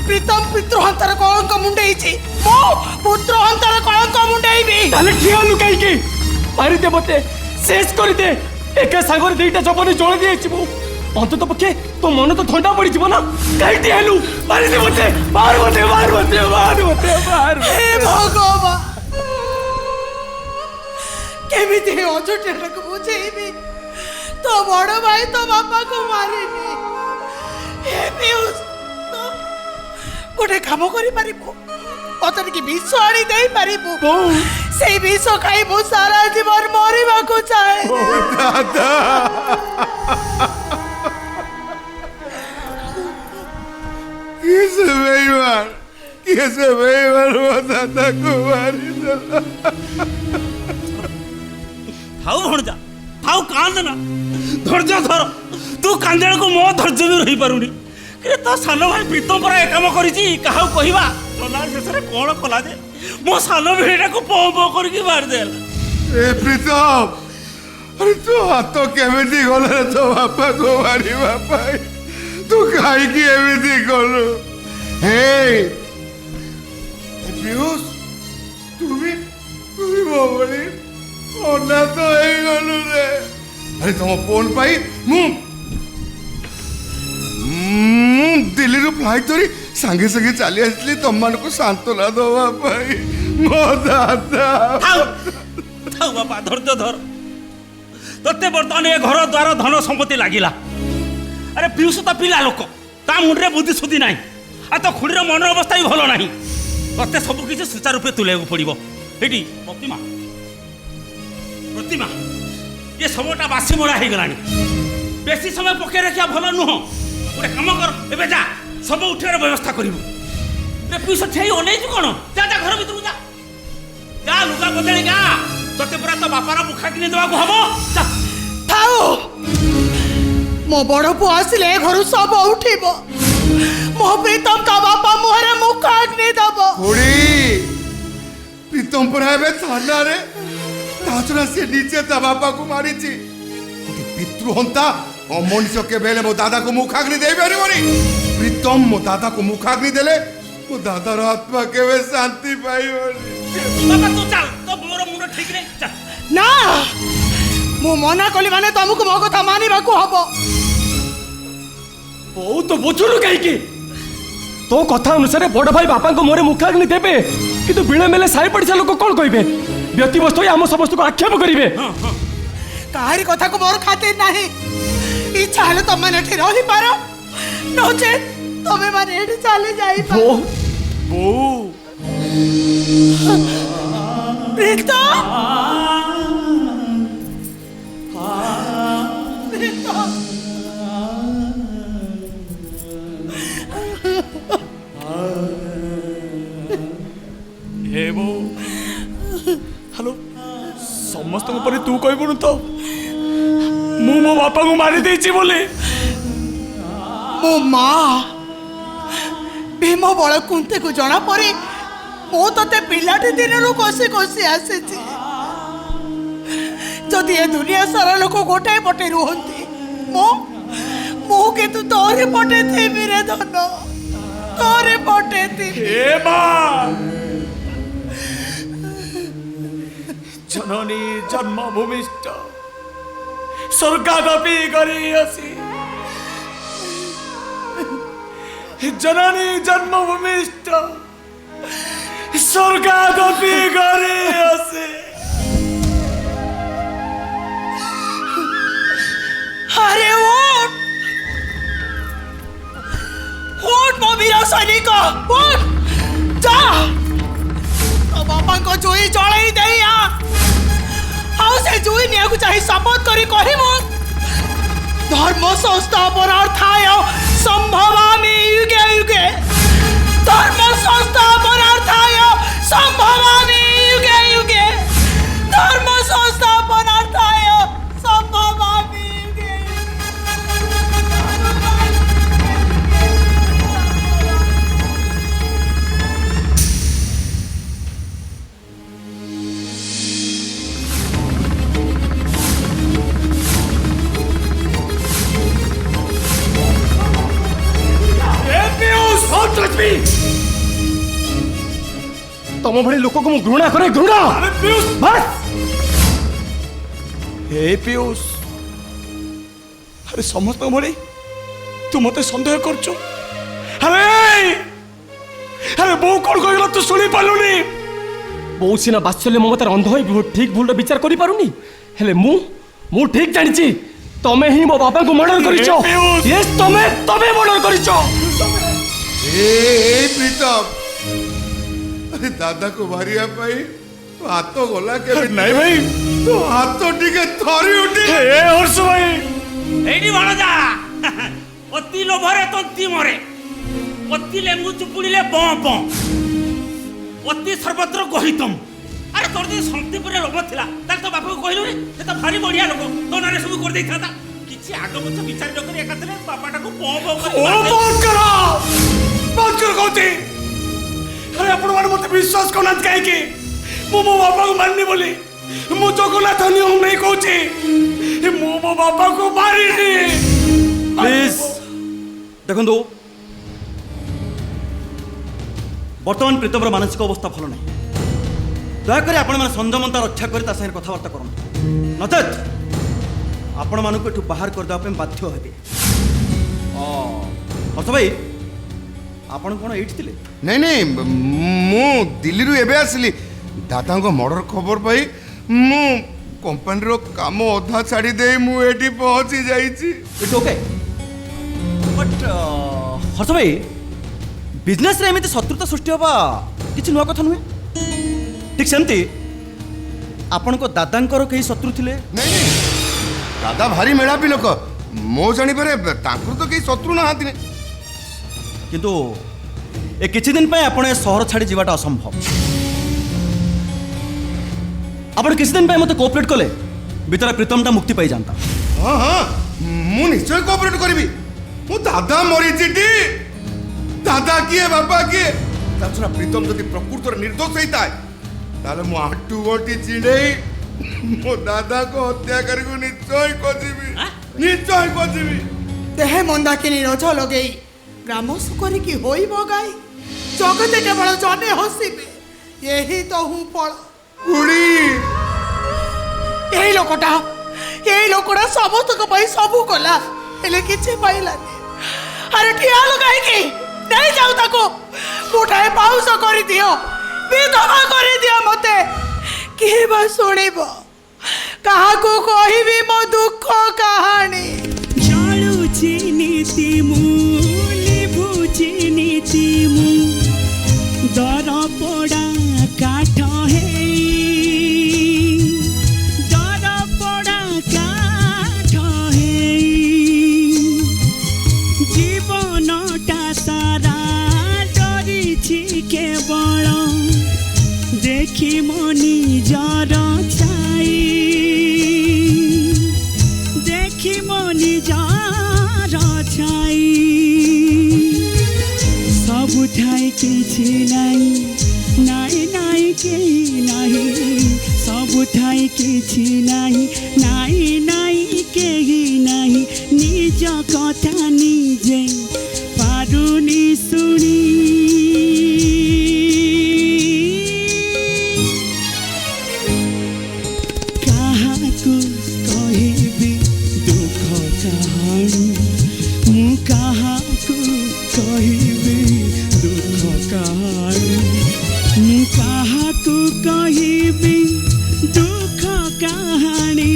Speaker 11: ପ୍ରୀତମ ପିତୃହନ୍ତାର କଳଙ୍କ ମୁଣ୍ଡେଇଛି ମୁଁ ପୁତ୍ରହନ୍ତାର କଳଙ୍କ ମୁଣ୍ଡେଇବି
Speaker 10: ତାହେଲେ ଠିଆ ଲୁକାଇକି ମାରିଦେ ମତେ ଶେଷ କରିଦେ ଏକା ସାଙ୍ଗରେ ଦିଟା ଜବନି ଜଳି ଦେଇଛି ମୁଁ ଅନ୍ତତ ପକ୍ଷେ ତୋ ମନ ତ ଥଣ୍ଡା ପଡ଼ିଯିବ ନା କାହିଁକି ହେଲୁ ମାରିଦେ ମତେ ମାର ମତେ
Speaker 11: ହେ ଭଗବାନ କେମିତି ଅଜୁଟିଟାକୁ ବୁଝେଇବି ତୋ ବଡ଼ ଭାଇ ତୋ ବାପାକୁ ମାରିନି ହେ ପିୟୁଷ ଗୋଟେ କାମ କରିପାରିବୁ ମତେ ଟିକେ ବିଷ ଆଣି ଦେଇପାରିବୁ ସେଇ ବିଷ ଖାଇ ମୁଁ ସାରା ଜୀବନ ମରିବାକୁ ଚାହେଁ
Speaker 7: ଦାଦା किसे बेईमान वो दादा को मारी देला
Speaker 6: थाऊ भणजा थाऊ कांद ना धैर्य धर तू कांदेल को मो धैर्य भी रही पारुनी के तो सानो भाई प्रीतम पर ए काम करिची काहा कहिबा चला शेषरे कोन कला जे मो सानो भेड़ा को पो पो करके मार देला
Speaker 7: ए प्रीतम अरे तू हाथ केमिति गले तो बापा को मारी बापा तू काई की एमिति करू हे पियूष तुम्ही बोबड़ी ओना तो हे गलु रे अरे तुम फोन पाई मु दिल्ली रू फ्लाइट धरी सांगे सांगे चली आसली तुम मान को सांत्वना दवा पाई मो दादा
Speaker 6: थाऊ बापा धैर्य धर तते बर्तमान ए घर द्वार धन संपत्ति लागिला अरे पियूष तो पिला लोक ता मुंडरे बुद्धि सुधी नाही आ तो खुड़ीर मन अवस्था भी भल नाही तते सब किसी सुचारूपे तुलेको पड़िबो एटी प्रतिमा ये समयटा बासी मोड़ा हो गलानी बेसी समय पके रखिया भल नुह गोटे काम कर एबे जा सब उठार व्यवस्था करिबो रे पियूष ठेई ओनेजु कोन जा जा घर भीतर जा जा लुगा बदली जा तते पूरा तो बापार मुखा किने देबाको हबो जा
Speaker 11: थाऊ मो बड़ पुआ आसिले घर सब उठिबो मो प्रीतम का बापा मुहरे मुख अग्नि दब
Speaker 7: खुड़ी प्रीतम पर एबे थाना रे ताछरा से नीचे ता बापा को मारीची कोटी पितृहंता अमनिष के बेले मो दादा को मुखाग्नि दे परिबोनी प्रीतम मो दादा को मुखाग्नि देले मो दादा रो आत्मा केवे शांति पाइबोनी
Speaker 6: बाबा तू चल तो मोर मुंड ठीक रे चल
Speaker 11: ना मु मना कली माने तुमको मो कथा मानिबाकू हबो
Speaker 10: बहुत तो बुझुलु कहीं तो कथा अनुसार बड़ भाई बापा को मोरे मुखाग्नि देबे किंतु बिले मेले साई पड़िसा लोक कोन कहिबे व्यक्तिवस्तु आम समस्त को आक्षेप करिवे
Speaker 11: काहारी कथा को मोर खातिर नाही इच्छा हले तुम माने एठी रही पारो नोचे तमे माने एठी चली जाई पारो
Speaker 10: बो
Speaker 11: प्रीतम
Speaker 10: हेलो समस्त पर तू कहबुनु तो मु मो बापा को मारी देछि बोले
Speaker 11: मो माँ भीम बड़ कुंते को जना परे मो तते पिलाटी दिन कोसी कोसी आसे जदि ए दुनिया सारा लोक गोटे पटे रुहंती मो मो के तू तोरे पटे थे मेरे धन तोरे पटे थी
Speaker 10: ए बा जननी जन्मभूमिष्ठ स्वर्गादपि गरीयसी जननी जन्मभूमिष्ठ स्वर्गादपि गरीयसी
Speaker 11: अरे उठ मो वीर सैनिक उठ जा तो बापा को जोई जड़ई दे आ ଆଉ ସେ ଜୁଇ ନିଆକୁ ଚାହିଁ ଶପଥ କରି କହିବୁ ଧର୍ମ ସଂସ୍ଥାପନାର୍ଥାୟ ସମ୍ଭବାମି युगे युगे धर्म संस्थापनार्थाय सम्भवामि युगे युगे धर्म संस्थापनार्थाय सम्भवामि युगे
Speaker 10: तम भली लोक को घृणा करे घृणा बस हे पीयूष अरे समस्त भली तू मते संदेह करछु अरे अरे बो कोन कहला तू सुनी पालुनी बो सिना बात्सल्य ममतार अंध होई ठीक भूल विचार करि पारुनी हेले मु ठीक जानिछि तमे ही मो बापा को मर्डर करिछो यस तमे मर्डर करिछो
Speaker 7: ए प्रीतम अरे दादा को मारिया पाई तो हाथ गला के
Speaker 10: नहीं भाई
Speaker 7: तो हाथ टिके थरी उठी
Speaker 10: ए हर्ष भाई
Speaker 6: एडी भणजा अति लोभरे तंती मरे अति लेंगु चुपुड़ीले बं बं अति सर्वत्र गहितम अरे तोर जे शांति पर लोभ थिला तार तो बाप को कहलु रे से तो भारी बढ़िया लोक तो नारे सब कर देइथाता किछि आगो पछ विचार न करी एकातरे बापाटा को बं बं कर
Speaker 10: बात करो कहते अरे आपण मान मते विश्वास करना काहे कि मो बापा को मारनी बोली मु जगन्नाथ नियम नहीं कहूची मो बापा को मारी प्लीज देखो बर्तमान प्रीतम मानसिक अवस्था भल ना दयाकोरी आपण मैंने संयमता रक्षा कर कथबार्ता करूँ नचेत आपण मानक एठू बाहर करदेवा बाध्य हे हर्ष भाई आपण कौन एठी थिले
Speaker 7: नहीं नहीं मु दिल्ली रु एबे आसली दादा को मर्डर खबर पाई मु कंपनी रो काम अधा छाड़ी दे मु एठी पहुंची जाईची
Speaker 4: इट्स ओके बट हर्ष भाई बिजनेस रे एमिति शत्रुता सृष्टि होबा किछि नुवा कथा नुहे ठीक सेमती आपण को दादांकर कई शत्रु थिले
Speaker 7: नहीं नहीं दादा भारी मेलापी लोक मो जानी पारे तांकर तो कई शत्रु ना हाथी
Speaker 4: किंतु ए किछि दिन पे आपण ए शहर छाड़ी जीवाटा असंभव आपण किछि दिन पे मते कोऑपरेट कले बितरा प्रीतमटा मुक्ति पाई जानता
Speaker 7: हाँ हाँ मु निश्चय कोऑपरेट करबी मु दादा मरी चिटी दादा किए बापा किए ताछरा प्रीतम जदि प्रकृतर निर्दोष हेता ताले मु आटू गोटी चिड़ेई मो दादा को हत्याकारी को निश्चय खोजिबी
Speaker 11: देह मंदाकिनी रज लगेई ग्राम सुकरी की होई बगाई जगते केवल जने हसिबे यही तो हूँ फल
Speaker 7: बुढ़ी
Speaker 11: यही लोकटा समस्त सबू कला हेले किछि पाइलानी अरे ठिया लगाई कि नहीं जाऊ ताको मुठाए पाउस कर दियो विधवा कर दियो मते के बा सुनिबो कहा को कहिबी मो दुख कहानी
Speaker 3: जळुची नीति मूली भुची नीति मु दर पोड़ा काठ हे दर पोड़ा काठ हे जीवनटा सारा डरिछि केवल देखि मनी जर छाई देखि मनी जर छाई सबु ठाई किछि नाही नाई नाई केही नाही सबु ठाई किछि नाही नाई नाई केही नाही निज कथा निजे पारुनी सुनी काहाकु कहिबी दुख कहानी मु काहाकु कहिबी दुख कहानी मु काहाकु कहिबी दुख कहानी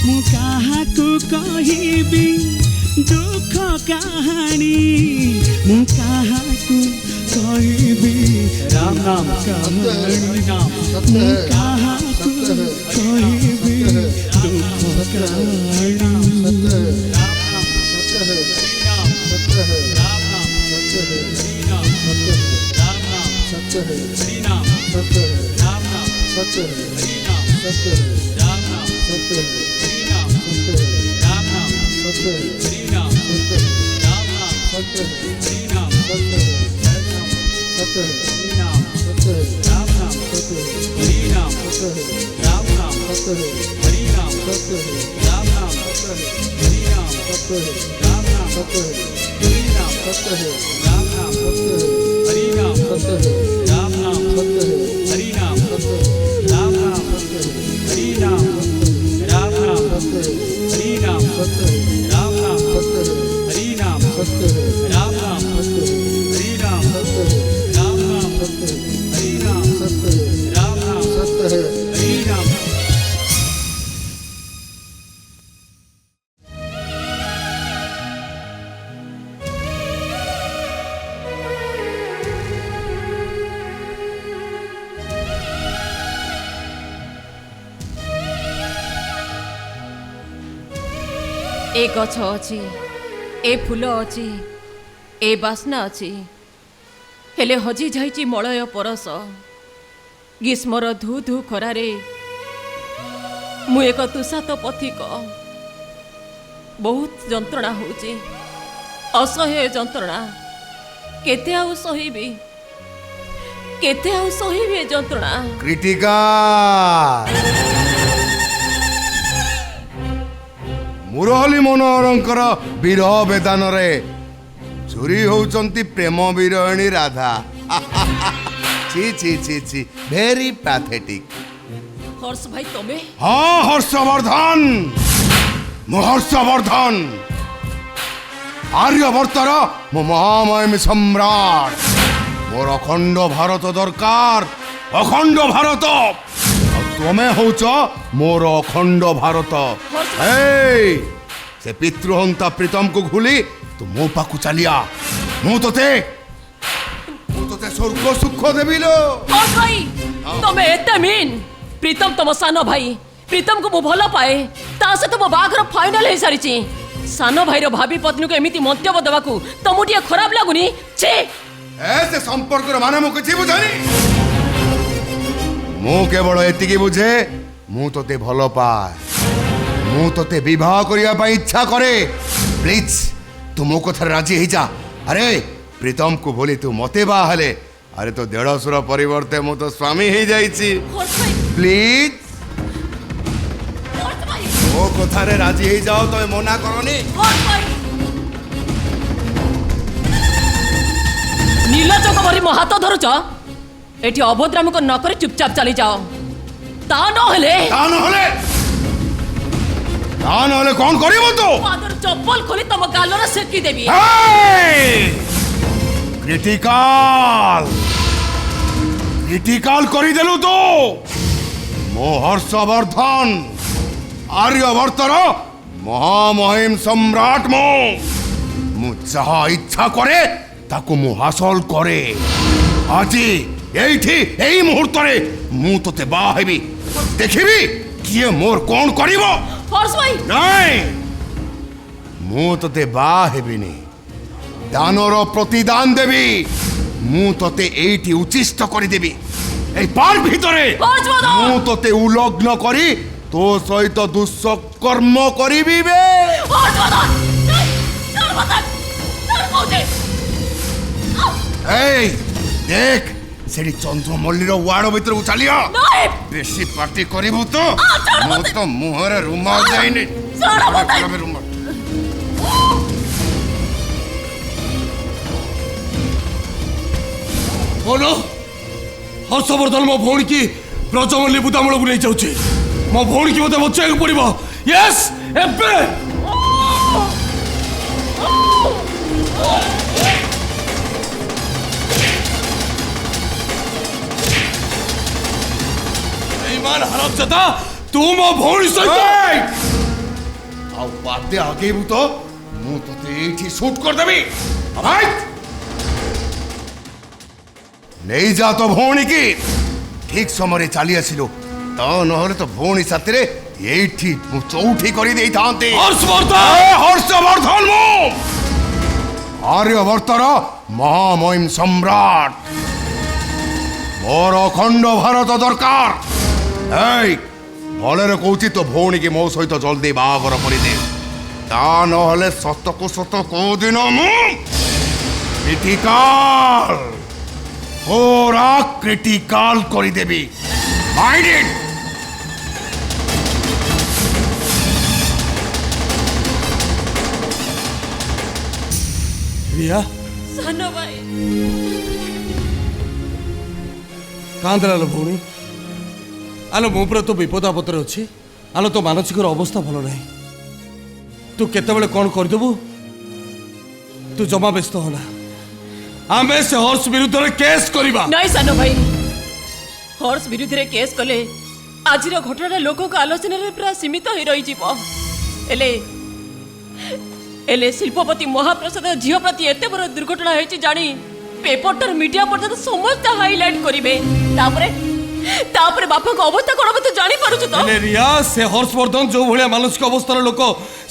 Speaker 3: मु काहाकु कहिबी दुख कहानी मु काहाकु कहिबी राम नाम कहानी मु काहाकु कहिबी
Speaker 2: ए गछ अछि ए फूल अछि ए बास्ना अछि हेले हजी जाइछि मलय परस ग्रीष्मर धू धू खरारे मु एक तुषात पथिक बहुत जंत्रणा होउछि असह्य जंत्रणा केते आउ सहिबी जंत्रणा
Speaker 7: क्रिटिकाल मुरहली मनोहरंकर विरह बेदान रे चोरी होउचंती प्रेम विरहिणी राधा ची ची ची ची वेरी पैथेटिक
Speaker 2: हर्ष भाई तमे
Speaker 7: हाँ हर्षवर्धन मु हर्षवर्धन आर्यवर्तर मो महामहिम सम्राट मोर अखंड भारत दरकार अखंड भारत तुमे होउच मोर अखंड भारत ए से पितृहंता प्रीतम को भूली तू मो पाखु चलिया मु तोते स्वर्ग सुख देबी लो
Speaker 2: हर्ष भाई तमे एते मीन प्रीतम तम सान भाई प्रीतम को मु भल पाए ता से तुम बाघर फाइनल हे सारिची सान भाई रो भाभी पत्नी को एमिति मंतव्य देबाकू तमुटिया खराब लागुनी छे
Speaker 7: ऐसे संपर्क माने मु किछि बुझानी मु केवल एतिकी बुझे मु तोते भल पाए मु तोते विवाह करिया पाई इच्छा करे प्लीज तू मो कथा राजी ही जा अरे प्रीतम को बोली तू मते बा हले अरे तो देढ़सुर परिवर्ते मु तो स्वामी ही जाईची प्लीज मो कथा रे राजी ही जाओ तो मना करनी
Speaker 2: नीलचक भरी मो हाथ धरुच एठी अभद्रामी को नकर चुपचाप चली जाओ ता नहले
Speaker 7: कौन करिवो तो
Speaker 2: पादर चप्पल खोली तम गालरा सेकी देबी
Speaker 7: क्रिटिकल करी देलु तो मो हर्षवर्धन आर्यवर्तर महामहिम सम्राट मु जहा इच्छा करे ताको मु हासिल करे आजी एठी एई मुहूर्त रे मु तोते बा हेबी देखिबी किए मोर कोन करिवो
Speaker 2: हर्ष भाई
Speaker 7: नहीं मु तोते बा हेबिनी दानर प्रतिदान देबी मु तोते एठी उचिष्ट करि देबी ए पार भितरे मु तोते उलग्न करी तो सहित दुष्कर्म करिबी बे ए देख सेडी चंद्रमल्लीर वाड़ भीतर को चलिया बेसी पार्टी करिबु तो मो तो मुहरे रुमाल जाइनी रुमाल
Speaker 9: बोलो हर्षवर्धन मो भौणी की ब्रजमल्ली बुदामूल को नहीं जाऊे मो भौणी की मत बचाक पड़ो यस एबे ईमान हराम जदा तू मो भौणी सहित
Speaker 7: आ बाते आगेबु तो मु तोते एठी शूट कर देबी भाई नहीं जा तो भौणी की ठीक समय चली आसिलु तो नहले तो भौणी साथी এইটি মু চৌঠি করে দেই থান্তে
Speaker 1: হর্ষবর্ধন
Speaker 7: হর্ষবর্ধন মু আর্যবর্তর মহামহিম সম্রাট মোর অখণ্ড ভারত দরকার এই ভলের কৌচি তো ভৌণীকে মো সহিত জলদি বাহাঘর করিদে তা নহলে সতকু সত কোদিন মু ক্রিটিকাল ওরা ক্রিটিকাল করে দেবি মাইন্ডেড
Speaker 9: রিয়া
Speaker 2: ସାନ ଭାଇ
Speaker 9: କାନ୍ଦିଲାଲ ଭଉଣୀ ଆଲୋ ମୋ ଉପରେ ତୋ ବିପଦ ଆପଦରେ ଅଛି ଆଲୋ ତୋ ମାନସିକର ଅବସ୍ଥା ଭଲ ନାହିଁ ତୁ କେତେବେଳେ କ'ଣ କରିଦେବୁ ତୁ ଜମା ବ୍ୟସ୍ତ ହନା ଆମେ ସେ ହର୍ଷ ବିରୁଦ୍ଧରେ କେସ୍ କରିବା
Speaker 2: ନାଇଁ ସାନ ଭାଇ ହର୍ଷ ବିରୁଦ୍ଧରେ କେସ୍ କଲେ ଆଜିର ଘଟଣା ଲୋକଙ୍କ ଆଲୋଚନାରେ ପୁରା ସୀମିତ ହୋଇ ରହିଯିବ ହେଲେ ହେଲେ ଶିଳ୍ପପତି ମହାପ୍ରସାଦ ଝିଅ ପ୍ରତି ଏତେ ବଡ଼ ଦୁର୍ଘଟଣା ହେଇଛି ଜାଣି ପେପରଟାର ମିଡିଆ ପର୍ଯ୍ୟନ୍ତ ସମସ୍ତେ ହାଇଲାଇଟ୍ କରିବେ ତାପରେ ବାପାଙ୍କ ଅବସ୍ଥା କ'ଣ ତୁ ଜାଣିପାରୁଛୁ ତ
Speaker 9: ହେଲେ ରିୟା ସେ ହର୍ଷବର୍ଦ୍ଧନ ଯୋଉ ଭଳିଆ ମାନସିକ ଅବସ୍ଥାର ଲୋକ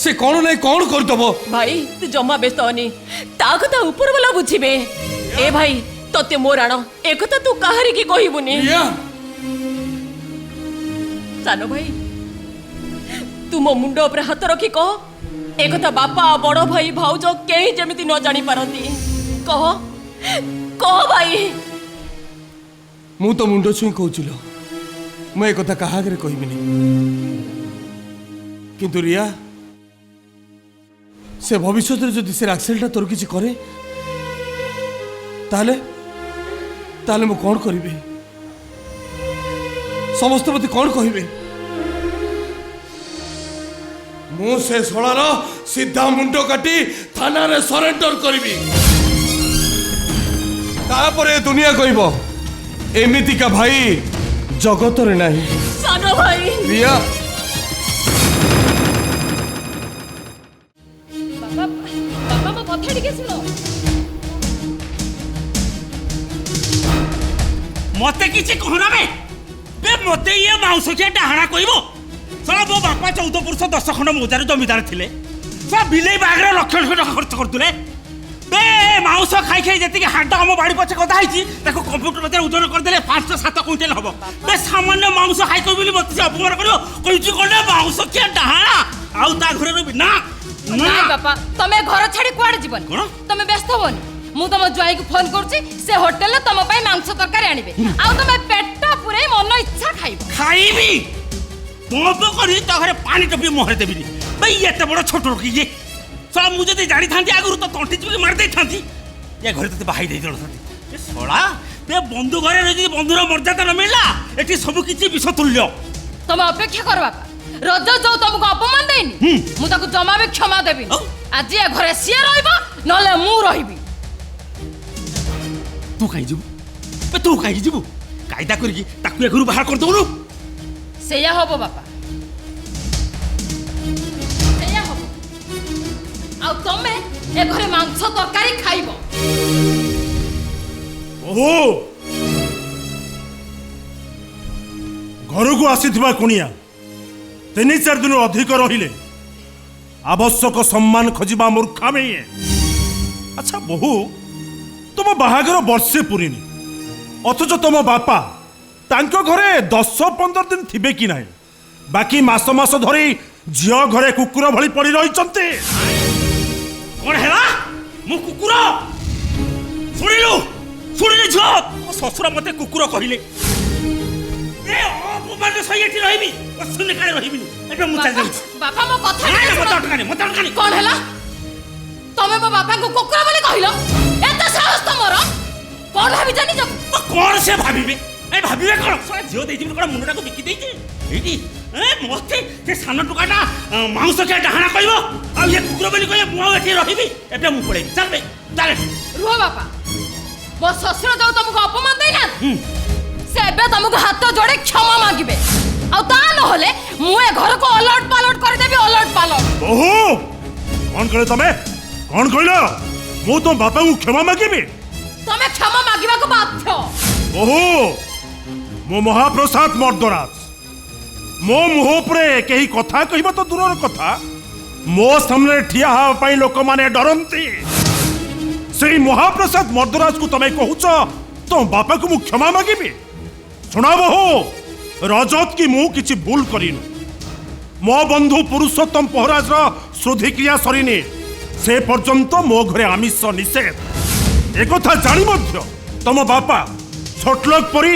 Speaker 9: ସେ କ'ଣ ନାହିଁ କ'ଣ କରିଦେବ
Speaker 2: ଭାଇ ତୁ ଜମା ବ୍ୟସ୍ତ ହନି ତା କଥା ଉପରବାଲା ବୁଝିବେ ଏ ଭାଇ ତତେ ମୋ ରାଣ ଏକଥା ତୁ କାହାରିକି କହିବୁନି
Speaker 9: ରିୟା
Speaker 2: ସାନ ଭାଇ ତୁ ମୋ ମୁଣ୍ଡ ଉପରେ ହାତ ରଖି କହ একথা বাপা বড় ভাই ভাউজ কেହି যেମିତି ନ ଜାଣି ପାରନ୍ତି କହ କହ ଭାଇ
Speaker 9: ମୁଁ ତ ମୁଣ୍ଡ ଛୁଇଁ କହୁছিল ମୁଁ ଏ କଥା କାହା ଆଗରେ କହିବିନି କିନ୍ତୁ ରିୟା ସେ ଭବିଷ୍ୟତରେ ଯଦି ସେ ରାକ୍ସେଲଟା ତୋର କିଛି କରେ ତାହେଲେ ତାହେଲେ ମୁଁ କ'ଣ କରିବି ସମସ୍ତେ ମୋତେ କ'ଣ କହିବେ ମୁଁ ସେ ଶଳାର ସିଧା ମୁଣ୍ଡ କାଟି ଥାନାରେ ସରେଣ୍ଡର କରିବି ତାପରେ ଦୁନିଆ କହିବ ଏମିତିକା ଭାଇ ଜଗତରେ ନାହିଁ
Speaker 2: ସାନ ଭାଇ
Speaker 9: ରିୟା
Speaker 2: ବାପା ମୋ କଥା ଟିକେ ଶୁଣ
Speaker 6: মতে কিছু কহনা বে মতে ইয়ে মাউসকিয়া ডাহানা কইব সারা মো বাপা 14 পুরুষ 10 খন্ড মৌজার জমিদার লে সব বিলেই বাগরে লক্ষ লক্ষ টাকা খরচ করতুলে বে মাউস খাই খাই যেতিকে হাড় আমার বাড়ি পছে কথা হয়েছি তাকে কম্পিউটার মধ্যে ওজন করেদেলে 5-7 কুইন্টাল হব বে সামান্য মাউস খাই কই বলি মতে অপমান করিব কইছি কোনে মাউসকিয়া ডাহানা আউ তা ঘরে রবি না
Speaker 12: না বাপা তুমি ঘর ছাড়ি কুয়াড়ে জীবন তুমি ব্যস্ত হবনি মু তম জয়কে ফোন করছি সে হোটেলে তম পাই মাংস তরকারি আনিবে আউ তুমি পেট পুরে মন ইচ্ছা খাইব
Speaker 6: খাইবি পপ করি তো ঘরে পানি টপি মোহরে দেবিনি ভাই এত বড় ছোট রকি যে সলা মু যদি জানি থান্তি আগরু তো তন্টি চুকি মারি দেই থান্তি এ ঘরে তো বাহাই দেই দলথান্তি এ সলা বে বন্ধু ঘরে যদি বন্ধুর মর্যাদা ন মিললা এটি সবু কিছু বিষতুল্য
Speaker 12: তুমি অপেক্ষা কর বাপা রজ যাও তোমাকে অপমান দেইনি মু তাকে জমা বে ক্ষমা দেবি আজ এ ঘরে সিয়ে রহিব নলে মু রহিবি
Speaker 6: তু কাই যাবু বে তু কাই যাবু কায়দা করি তাকু এ ঘরু বাহার কর দউনু
Speaker 12: সেইয়া হব বাপা সেইয়া হব আউ তুমি এ ঘরে মাংস তরকারি খাইব
Speaker 8: ওহো ঘরকু আসিথিবা কুনিয়া 3-4 দিন অধিক রহিলে আবশ্যক সম্মান খোঁজা মূর্খামি আচ্ছা বহু তোম বাহাঘর বর্ষে পুরিনি অথচ তোম বাপা তাঙ্ক ঘরে 10-15 দিন থিবে কি নাই বাকি মাস মাস ধরি ঝিও ঘরে কুকুর ভଳି পড়ি রহিছন্তি
Speaker 6: কোন হেলা মু কুকুর শুনিলু ঝিও শ্বশুর মতে কুকুর কহিলে এ অপমান সহিটি রহিবি অশুনি কালে রহিবিনি এটা মু চাই যাচ্ছি
Speaker 12: বাপা মো কথা
Speaker 6: মত অটকানি
Speaker 12: কোন হেলা তুমি মো বাপাকে কুকুর বলি কহিল এত সাহস তোমার কোন ভাবি জানি যাব
Speaker 6: কোন সে ভাবিবে এই ভাবিবে কোন সে ঝিও দেই দিবি কোন মুন্ডটাকে বিকি দেইছে এইটি এ মতে সে সান টুকাটা মাংস কে ডাহানা কইব আর এ কুকুর বলি কই মু এটি রহিবি এটা মু পড়েবি চলবে চলে
Speaker 12: রুহ বাপা মো শ্বশুর যাও তোমাকে অপমান দেই না সে এবে তোমাকে হাত জোড়ে ক্ষমা মাগিবে আর তা নহলে মু এ ঘরকু অলট পালট করে দেবি অলট পালট
Speaker 8: ওহো কোন কলে তুমি কোন কইল মু তো বাপাকে ক্ষমা মাগিবি
Speaker 12: তুমি ক্ষমা মাগিবাকু বাধ্য
Speaker 8: ওহো মো মহাপ্রসাদ মর্দরাজ मो मुह उपरे कहीं कथा कहबा तो दूर कथा मो सामने ठिया हवा पाई लोक माने डरंती से महाप्रसाद मर्दराज को तमे कहूच तो बापा को मु क्षमा मागिबी सुना बहु रजत की मु किछि भूल करिनु मो बंधु पुरुषोत्तम पहराज श्रुद्धि क्रिया सरीनी से पर्यंत मो घरे आमिष निषेध एक जानी मध्य तम बापा छोटलोक परी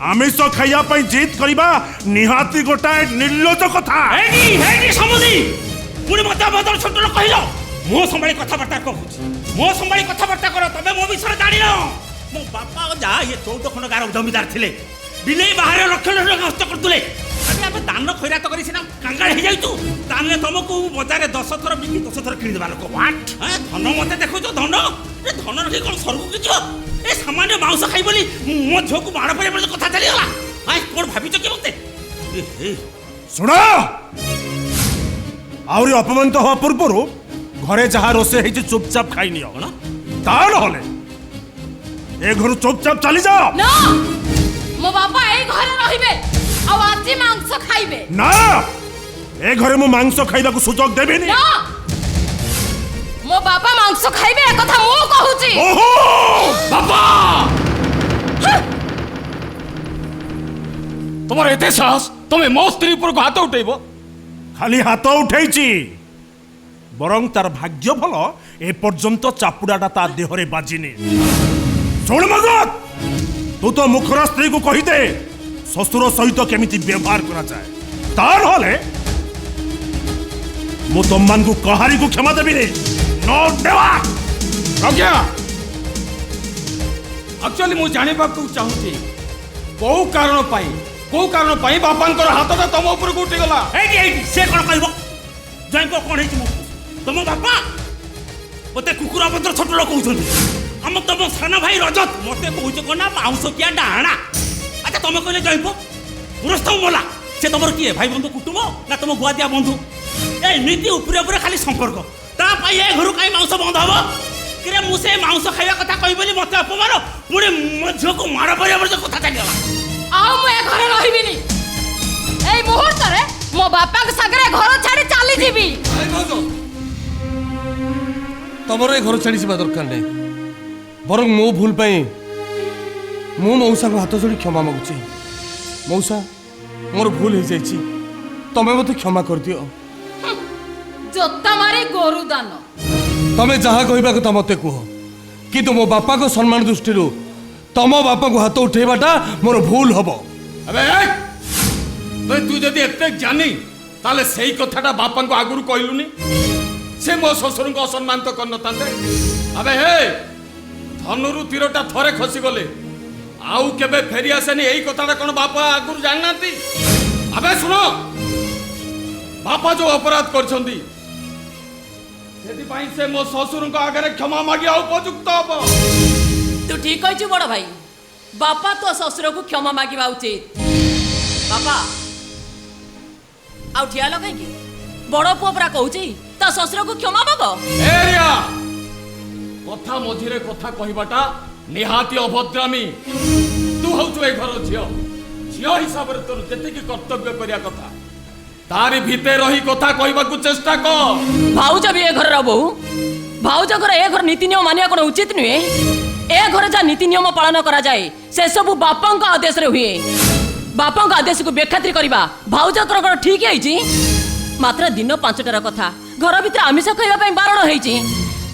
Speaker 8: आमिष खाइया पई जिद करिबा निहाती गोटाए निर्लज कथा
Speaker 6: हेडी हेडी समुदी पुणी मत बदल छोट लोक कहिलो मो संभाळी कथाबार्ता कहूची मो संभाळी कथाबार्ता करो तबे मो विषय जानिनो मो बापा जा ये 14 खंड गार जमीदार थिले बिलेई बाहर लक्ष लक्ष नष्ट करतुले अबे अब दान खैरात करी सिना कांगाळ हे जाइतु ताने तुमको बाजार 10 थर बिकी 10 थर किनि देबा लोक व्हाट धन मते देखो जो धन ए धन रखी कोन सरगु किछो ए सामान्य मांस खाइ बोली मो झोकु बाण परे परे कथा चली गला आइ कोन भाबिचो कि मते
Speaker 8: सुनो आउरी अपमानित हवा पूर्व घरे जहाँ रोसे है चुपचाप खाई नियो ता नहले ए घर चुपचाप चली जाओ
Speaker 12: ना मो बापा ए घरे रहिबे आ आजी मांस खाइबे
Speaker 8: ना ए घरे मो मांस खाइबा को सुजोग देबे नि
Speaker 12: ना मो बापा मांस खाइबे ए कथा मो कहूची
Speaker 8: ओहो
Speaker 1: बापा तुम्हारे एते साहस तुम्हें मो स्त्री ऊपर को हाथ उठेबो
Speaker 8: खाली हाथ उठेइची बरं तार भाग्य भल ए पर्यंत चापुड़ाटा ता देहरे बाजिनी सुन मगत तू तो मुखर स्त्री को कही दे ससुर सहित केमिति व्यवहार करा जाए ता नहले मु तममान को कहारी को क्षमा देबी नो देवा
Speaker 1: प्रज्ञा एक्चुअली मु जानिबा को चाहूची को कारण पाई बापांकर हाथटा तम ऊपर को उठी गला
Speaker 6: एडी से कोन कहबो जय को कोन हेची मु तुम बापा मते कुकुरा पत्र छोट लोक कहउछन हम तुम सान भाई रजत मते कहउछ कोना माउस किया डाणा अच्छा तुम कहले जइबो पुरस्तम मोला से तमर किए भाई बंधु कुटुंब ना तुम गुआदिया बंधु ए नीति ऊपर ऊपर खाली संपर्क ता पाई ए घरु काई माउस बंध हबो किरे मु से माउस खाइबा कथा कहि बोली मते अपमान पुणी मझ को मार परिया पर कथा चली गला
Speaker 12: आउ मु ए घरे रहिबिनी एई मुहूर्त रे मो बापा के सागरे घर छाड़ी चली जीबी
Speaker 9: तमर ए घर छाड़ी दरकार नहीं बरं मो भूल पाई मु मौसा को हाथ जोड़ी क्षमा मागुची मौसा मोर भूल हो जाइए तमें मत क्षमा कर दियो
Speaker 12: जोता मारी गोरु दान
Speaker 9: तमें जहाँ कहबा କଥା मते कुह किंतु मो बापा को सम्मान दृष्टि तम बापा को हाथ उठेबाटा मोर भूल हबो
Speaker 1: अबे तू जदि एते जानी ताले सेही कथाटा बापा को आगुरु कहलुनी से मो ससुर को असम्मान तो कर नतांते अबे हे धनुरु तीरटा थरे खसी गले आउ केबे फेरी आसेनी एही कथाटा कोन बापा आगुरु जान नाती अबे सुनो बापा जो अपराध करछंदी सेति पाई से मो ससुर को आगे क्षमा मागिया उपयुक्त हबो
Speaker 2: तू ठीक कहछु बड़ भाई बापा तो ससुर को क्षमा मागिबा उचित बापा आउ ठिया लगे कि बड़ पुआ परा कहूची ता ससुर को क्षमा मागो
Speaker 1: एरिया कथा मझिरे कथा कहिबाटा निहाती अभद्रामी तू हउछु ए घर झियो झियो हिसाब रे तोर जते की कर्तव्य करिया कथा तारी भीते रही कथा कहबा को चेष्टा कर
Speaker 2: भाउज भी ए घर रा बहु भाउज घर ए घर नीति नियम मानिया कोन उचित नुए ए घर जा नीति नियम पालन करा जाए से सब बापा का आदेश रे हुए बापा का आदेश को बेखातिर करबा भाउज कर ठीक है मात्र दिन 5टार कथा घर भीतर आमिष खाइबा पई बारण हेची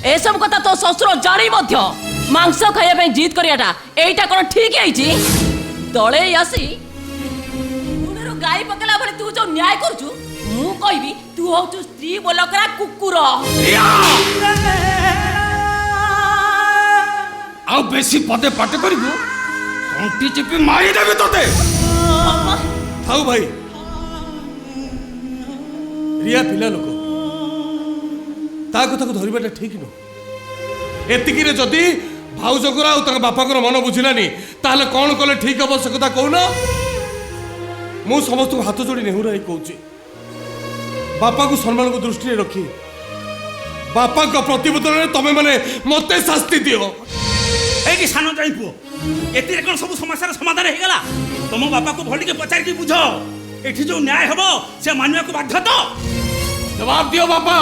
Speaker 2: ए सब कथा तो ससुर जानी मध्य मांस खाइबा पई जिद करियाटा एटा कोन ठीक है तळे आसी पुनरु गाई पकला भले तू जो न्याय करछु मु कहबी तू होछु स्त्री बोलकरा कुकुर
Speaker 1: आउ बेसी पदे पाटे करिबु कंटी चिपी मारी देबे तोते
Speaker 9: थाउ भाई रिया पिला लोक ता कथा को धरिबाटा ठीक नो एतिकी रे जदी भाउजकर आ तक बापाकर मन बुझिलानी ताले कोन कले ठीक हबो से कथा कहू ना मु समस्त को हाथ जोड़ी नेहुराई कहूची बापा को सम्मान को दृष्टि रे रखी बापा का प्रतिबद्धता रे तमे माने मते शास्ति दियो
Speaker 6: ए कि सानो जाई पुओ एतिरे कोन सब समस्या रे समाधान हे गला तुम बापा को भली के पचार की बुझो एठी जो न्याय हबो से मानिया को बाध्य तो
Speaker 1: जवाब दियो बापा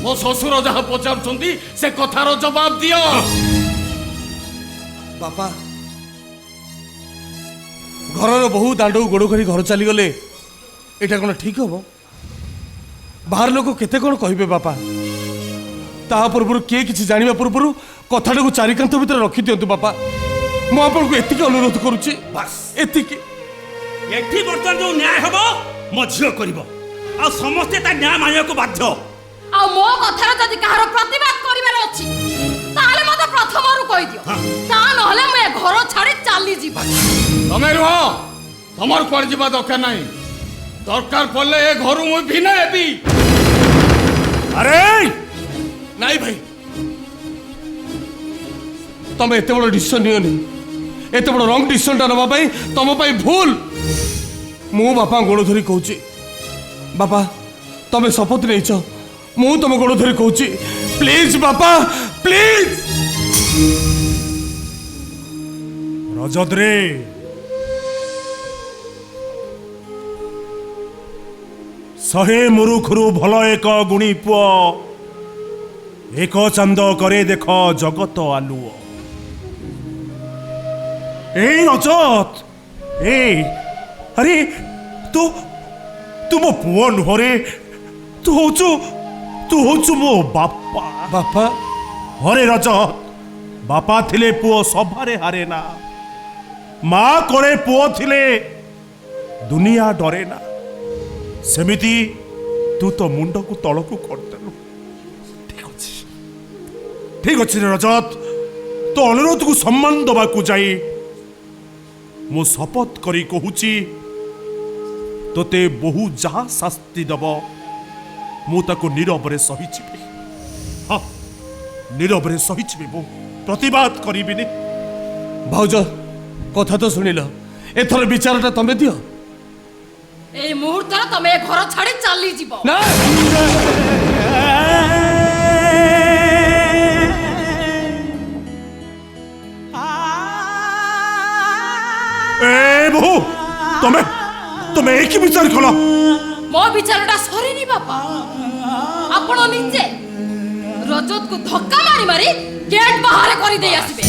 Speaker 1: मो ससुर जहाँ पचारुछंती से कथार जवाब दियो
Speaker 9: बापा घरर बहु दांड गोड़ कर घर चली गले एटा कौन ठीक हम बाहर लोक केते कौन कहे बापा ता पूर्व किए किसी जाना पूर्व कथाटा को चारिकांत भितर रखी दिंतु बापा मु आपको एतिक अनुरोध करुच्ची
Speaker 6: बस
Speaker 9: एतिक
Speaker 6: एठी बर्तन जो न्याय हबो मो झियो करबो आ समस्ते ता न्याय मानिया को बाध्य
Speaker 12: आ मो कथार जदि कहार प्रतिवाद करिवार अछि ताले मते प्रथमरु कहि दियो ता नहले मैं घर छाड़ी चाली जीवा
Speaker 1: तमे रुह तमर कुआड़ जीवा दरकार नहीं दरकार पड़ले ए घरु मु भिने हेबी
Speaker 8: अरे
Speaker 9: नाई भाई तमे एते बड़ डिसीजन नियोनी एते बड़ रंग डिसीजन नवा पाई तम पाई भूल मु बापा गोड़ धरी कहूची बापा तमे शपथ नहींच मु तम गोड़ धरी कहूची प्लीज बापा प्लीज
Speaker 8: रजत रे शहे मुरुखरु भल एक गुणी पुआ एक चांद करे देख जगत आलुओ ए रजत ए अरे तू तू मो पुओ नुहरे तू होचु मो बापा
Speaker 9: बापा
Speaker 8: हरे रजत बापा थिले पुओ सभारे हारे ना माँ करे पुओ थिले दुनिया डरे ना सेमिति तू तो मुंड को तल को करदेलु ठीक अच्छे रजत तो अनुरोध को सम्मान दबा को जाई मो शपथ करी कहूची तोते बहु जहा शास्ति दब मु ताको नीरव सहीचि हाँ नीरव सहीचि मु प्रतिवाद करिबिनी
Speaker 9: भाउज कथा तो शुणिल एथर विचारटा तमे दियो
Speaker 12: ए मुहूर्त तमे घर छाड़ी चाली जीव
Speaker 9: ना
Speaker 8: ए बहु तमे तमे एक विचार कला
Speaker 12: मो विचारटा सरीनी बापा आपण निजे रजत को धक्का मारी मारी गेट बाहर करी दे आसीबे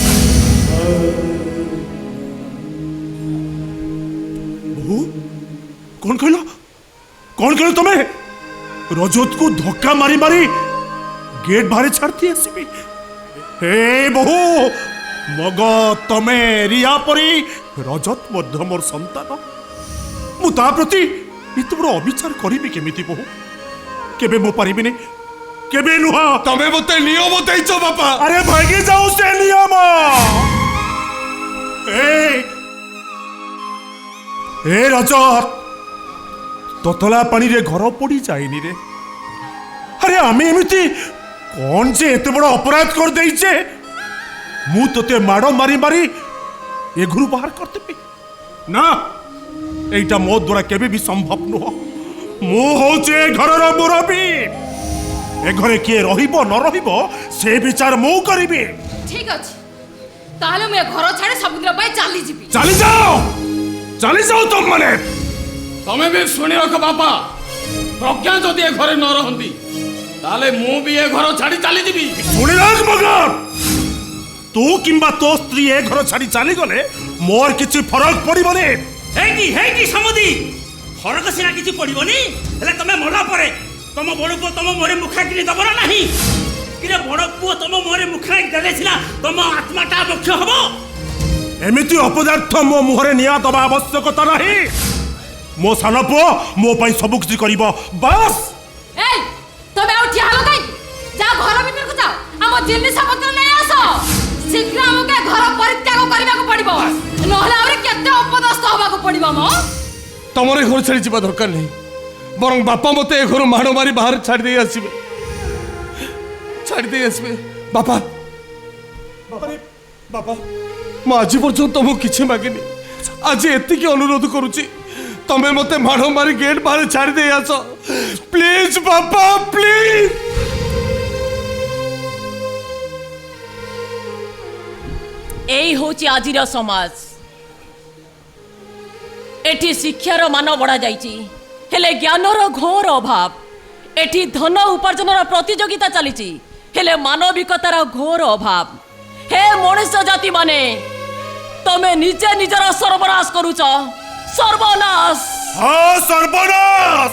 Speaker 8: बहु कौन कहलो तमे रजत को धक्का मारी मारी गेट बाहर छाड़ती आसीबी हे बहु मग तमे रिया परी रजत मध्य मोर संतान मु ता प्रति एते बड़ अविचार करिबी केमिति बहु केबे मु पारिबिनी केबे नुहा
Speaker 9: तमे मते नियम देइछो बापा
Speaker 8: अरे भागी जाऊ से नियम ए रजत ततला पानी रे घर पड़ी जाइनी रे अरे आमे एमिति कौन जे एते बड़ अपराध कर देइछे मु तते माड़ मारी मारी ए घरु बाहर करते ना एटा मो द्वारा केबे भी संभव नुह मु होचे घरर मुरबी ए घरे किए रहिबो न रहिबो से विचार मु करिबी
Speaker 12: ठीक अछि ताले मैं घर छाड़ी समुद्र पाई चाली जीबी
Speaker 8: चली जाओ तुम माने
Speaker 1: तमे भी शुणी रख बापा प्रज्ञा जदि ए घरे न रहंती ताले मु भी ए घर छाड़ी चली जीवी
Speaker 8: शुणी रख मगर तू किंबा तो स्त्री ए घर छाड़ी चली गले मोर किछि फरक पड़िबनी
Speaker 6: हेगी समुदी फरक सिना किछि पड़िबनी हेले तमे मोला परे तम बड़ पुओ तम मोरे मुखा किने दबर नाही किरे बड़ पुओ तम मोरे मुखा देले सिना तम आत्माटा मुख्य हबो
Speaker 8: एमिति अपदार्थ मो मुहरे निया दबा आवश्यकता नाही मो सान पुओ मो पई सब किछि करिवो बस
Speaker 12: ए तमे आउ ठिया हलो काई जा घर भीतर को जाओ हम जिन्नी पत्र नै आसो शीघ्र हमके घर परित्याग करबा को पड़िबो नहले आउरे केते अपदस्थ होबा को पड़िबो मो
Speaker 9: तमरे घर छाड़ी जीवा दरकार नहीं बरं बापा मते ए घर माड़ मारी बाहर छाड़ी दे आसीबे बापा अरे बापा मु आज पर्यंत तुमको किछि मागिनी आज एतिकी अनुरोध करुची तमे मते माड़ मारी गेट बाहर छाड़ी दे आस प्लीज बापा प्लीज
Speaker 2: एई होची आजिर समाज एठी शिक्षार मान बढ़ा जाइछि हेले ज्ञानर घोर अभाव। एठी धन उपार्जनर प्रतियोगिता चलीछि हेले मानविकतार घोर अभाव। हे मनुष्य जाति माने तमे निजे निजर सर्वनाश करूछ। सर्वनाश।
Speaker 8: हाँ सर्वनाश।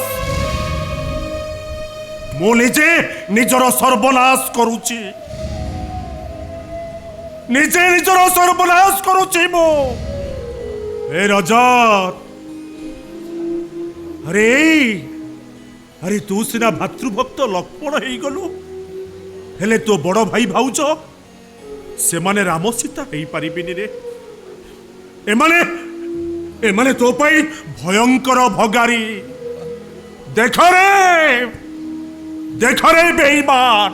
Speaker 8: मु निजे निजर सर्वनाश करूची। निजे निजर सर्वनाश करूची मु। ए रजत अरे तू सिना भातृभक्त लक्ष्मण हो गलु हेले तो बड़ भाई भाउज से माने राम सीता हो पारिबिनी रे। एमाने तो पाई भयंकर भगारी। देख रे बेईमान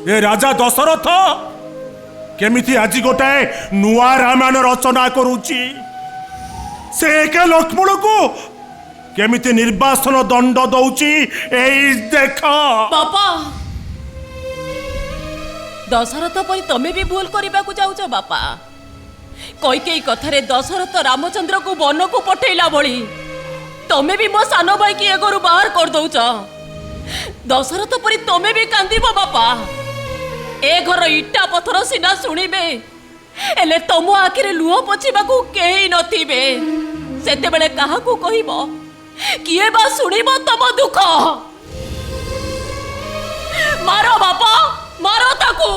Speaker 8: ए राजा दशरथ केमिति आज गोटाए नुआ रामायण रचना करूची। से एक लक्ष्मण को केमिति निर्वासन दंड दौची एई देख।
Speaker 2: बापा दशरथ परी तमे भी भूल करबा को जाउछ बापा। कई कथारे दशरथ रामचंद्र को वन को पठेला भली तमे भी मो सान भाई की एगरु बाहर कर दउछ। दशरथ परी तमे भी कांदीबो बापा। ए घर इटा पथर सीना शुणिबे एले तम आखिरे लुह पोछिबा को केही नथिबे। सेते बेले काहा को कहिबो किए बा शुणिबो तम दुख। मारो बापा मारो ताकू।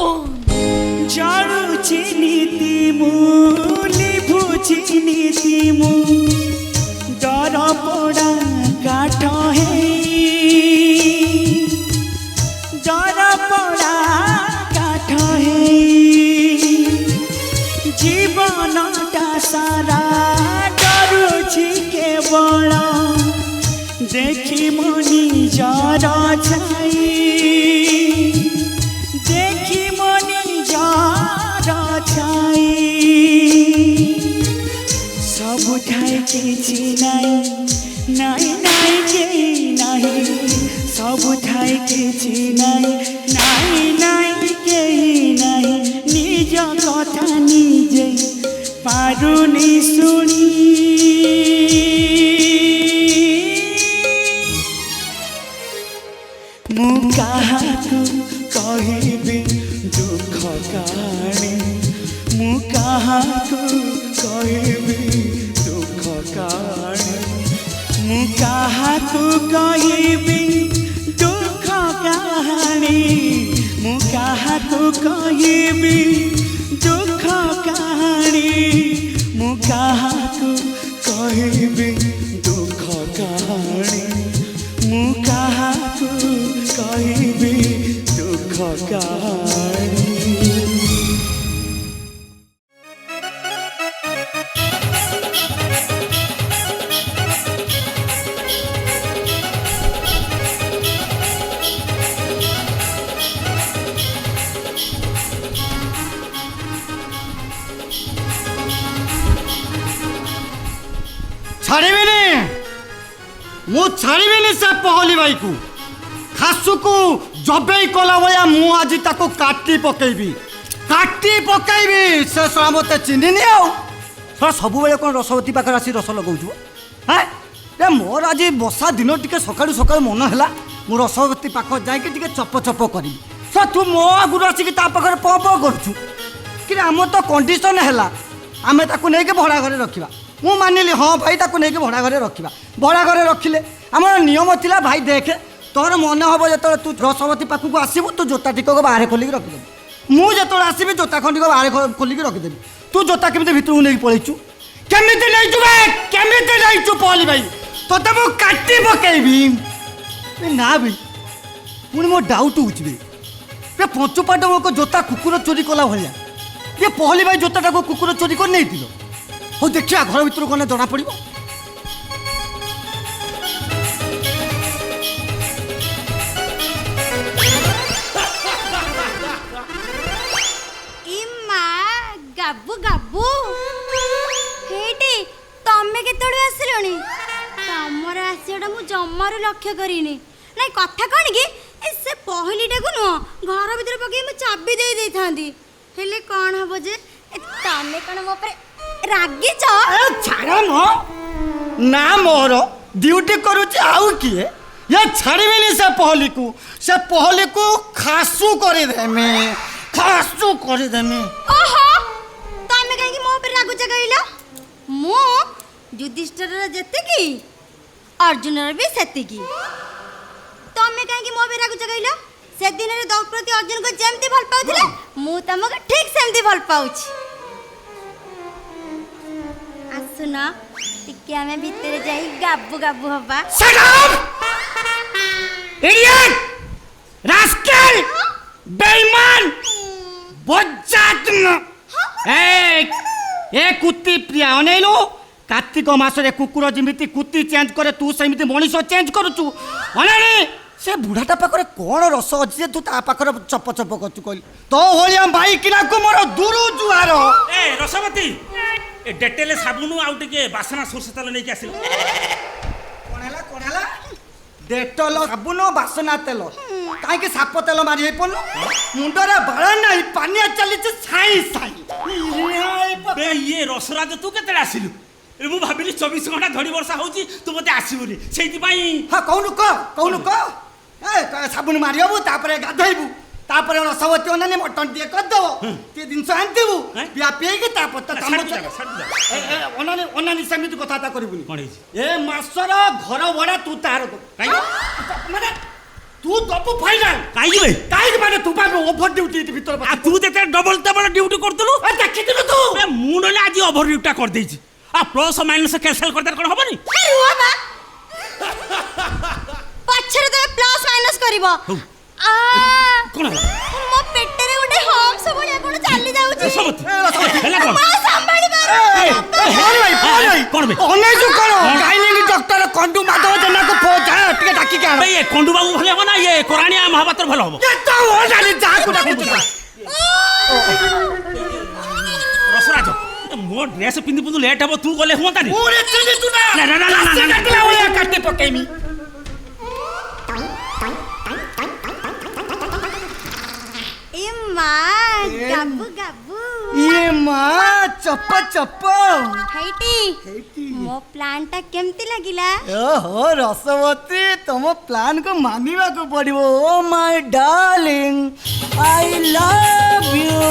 Speaker 3: जाणुची नीति मु लिभुची नीति मु डर पड़ा काठ है डर पड़ा काठ है जीवनटा सारा डरुची केवल देखी मनी जरा छाई देखी मनी जरा छाई सब ठाई किछि नाई नाई नाई के नाई सब ठाई किछि नाई नाई नाई के नाई निज कथा निजे पारुनी सुनी। मु काहाकु कहिबी दुख काणी मु काहाकु कहिबी दुख काणी मु काहाकु कहिबी दुख काणी मु काहाकु कहिबी दुख काणी मु काहाकु कहिबी दुख काणी मु काहाकु कहिबी दुख काणी।
Speaker 4: छाड़बेनि मु छाड़बेनि से पहली भाई को खासु को जबे कला भया मु आज ताको काटी पकेबी से सरा मते चिन्हिनी आउ सरा सब बेले कोन रसवती पाखर आसी रस लगाउछु। हैं रे मोर आज बसा दिन टिके सकाळु सकाळु मन हैला मु रसवती पाखर जाय के टिके चप चप करी सर तू मो आगुर आसी के ता पाखर प प करछु कि हम तो कंडीशन हैला आमे ताको नै के भड़ा घरे रखिबा। मु मानिली हाँ भाई ताको नहीं भड़ा घरे रखा भड़ा घरे रखिले आम नियम थिला भाई देखे तोर मन हम जो तू रसवती पाखक आसबू तू जोता टिक बाहर खोलिक रखिदेवी मुझे आसबि जोता खंडिक बाहर खोलिक रखिदेवी तू जोता केमी भितर नहीं पलैचु केमी नहीं पहली भाई तोते मु काटी पकेबी ना भी पुणी मो डाउट हो पंचुपाट को जोता कुकुर चोरी कला भाया ये पहली भाई जोताटा को कुकुर चोरी कर नहीं हो देखिया घर भीतर गने जना पड़िबो।
Speaker 13: इम्मा गाबू गाबू हेटी तमे केतडे आसिलोनी तमर आसियोटा मु जम्मारु लक्ष्य करिनी नै कथा कोन कि से पहलीटा को नो घर भीतर पके मु चाबी दे दे थांदी हेले कोन हबो जे तमे कोन मो पर रागी छाड़ मो
Speaker 14: ना मोर ड्यूटी करुचे आउ किए ये छाड़बेनि से पहली को खासु करदेमी खासु करदेमी
Speaker 13: ओहो तमे काहे मो पे रागुच कहलो मो युधिष्ठिर जते की अर्जुन भी सेती की तमे काहे मो पे रागुच कहलो से दिन रे द्रौपदी अर्जुन को जेमती भल पाउथिले मु तमको ठीक सेमती भल पाउछि आसुना टिके हमें भीतर जाई गाबू गाबू हबा
Speaker 14: शट अप इडियट रास्कल बेईमान बज्जात ए कुत्ती प्रिया अनेलो कार्तिक मासरे कुकुर जिमिति कुत्ती चेंज करे तू सेमिति मनीष चेंज करूचु अनेनी से बुढ़ाटा पाखरे कौन रस अच्छी जे तू ता पाखरे चप चप करचु कहली तो होलिया भाई किना को मोर दुरु जुआर
Speaker 6: ए रसवती ए डेटेले साबुन आउ टिके बासना सोरस तेल नै के आसिल
Speaker 14: कोन हला डेटल साबुन बासना तेल काहे के साप तेल मारी हे पन मुंडरे बाळ नाही पानिया चली छ साई साई
Speaker 6: बे ये रसराज तू केते आसिलु ए मु भाबिली 24 घंटा धड़ी वर्षा होची तू मते आसीबुनी सेति पई
Speaker 14: हां कौन को ए साबुन मारियबु तापरे गाधैबु तापरे रसवती ओनाने मटन दिए कर दबो ते दिन से आनतेबु पिया पेगे तापर त तम ओनाने समिति कथा ता करबुनी
Speaker 6: कोन
Speaker 14: ए मासर घर वडा तू तार दो काई माने तू दपु फाइनल काई माने तू पाबे ओभर ड्यूटी भीतर
Speaker 6: आ तू तेते डबल डबल ड्यूटी करतलु
Speaker 14: ए देखितलु तू
Speaker 6: बे मु नले आज ओभर ड्यूटी कर देछि आ प्लस माइनस कैंसिल कर दे कोन होबनी
Speaker 13: अरे हुआ बा पछरे तो प्लस माइनस करबो आ
Speaker 6: कोन
Speaker 13: मो पेटरे उठे हम सब या कोन चाली जाउची
Speaker 6: रसवती हेला कोन
Speaker 13: मा संभाळी बार
Speaker 6: कोन बे
Speaker 14: ओने जो करो गाइनिक डॉक्टर कंडू माधव जना को पहुंचा टिके डाकी के
Speaker 6: बे ये कंडू बाबू भले हो ना ये कोरानिया महापात्र भले हो
Speaker 14: ये तो हो जानी जा को डाकी
Speaker 6: रसराज मो ड्रेस पिंदी पुंदु लेट हबो तू गले हुंता नी
Speaker 14: ओरे चली तू ना
Speaker 6: ना
Speaker 14: कटला होया काटे पकेमी
Speaker 13: ए मां गाबू गाबू
Speaker 14: ये मां चप चप
Speaker 13: हेटी मो प्लान टा केमती लागिला
Speaker 14: ओहो रसवती तुम प्लान को मानिबा को पड़िबो oh my darling I love you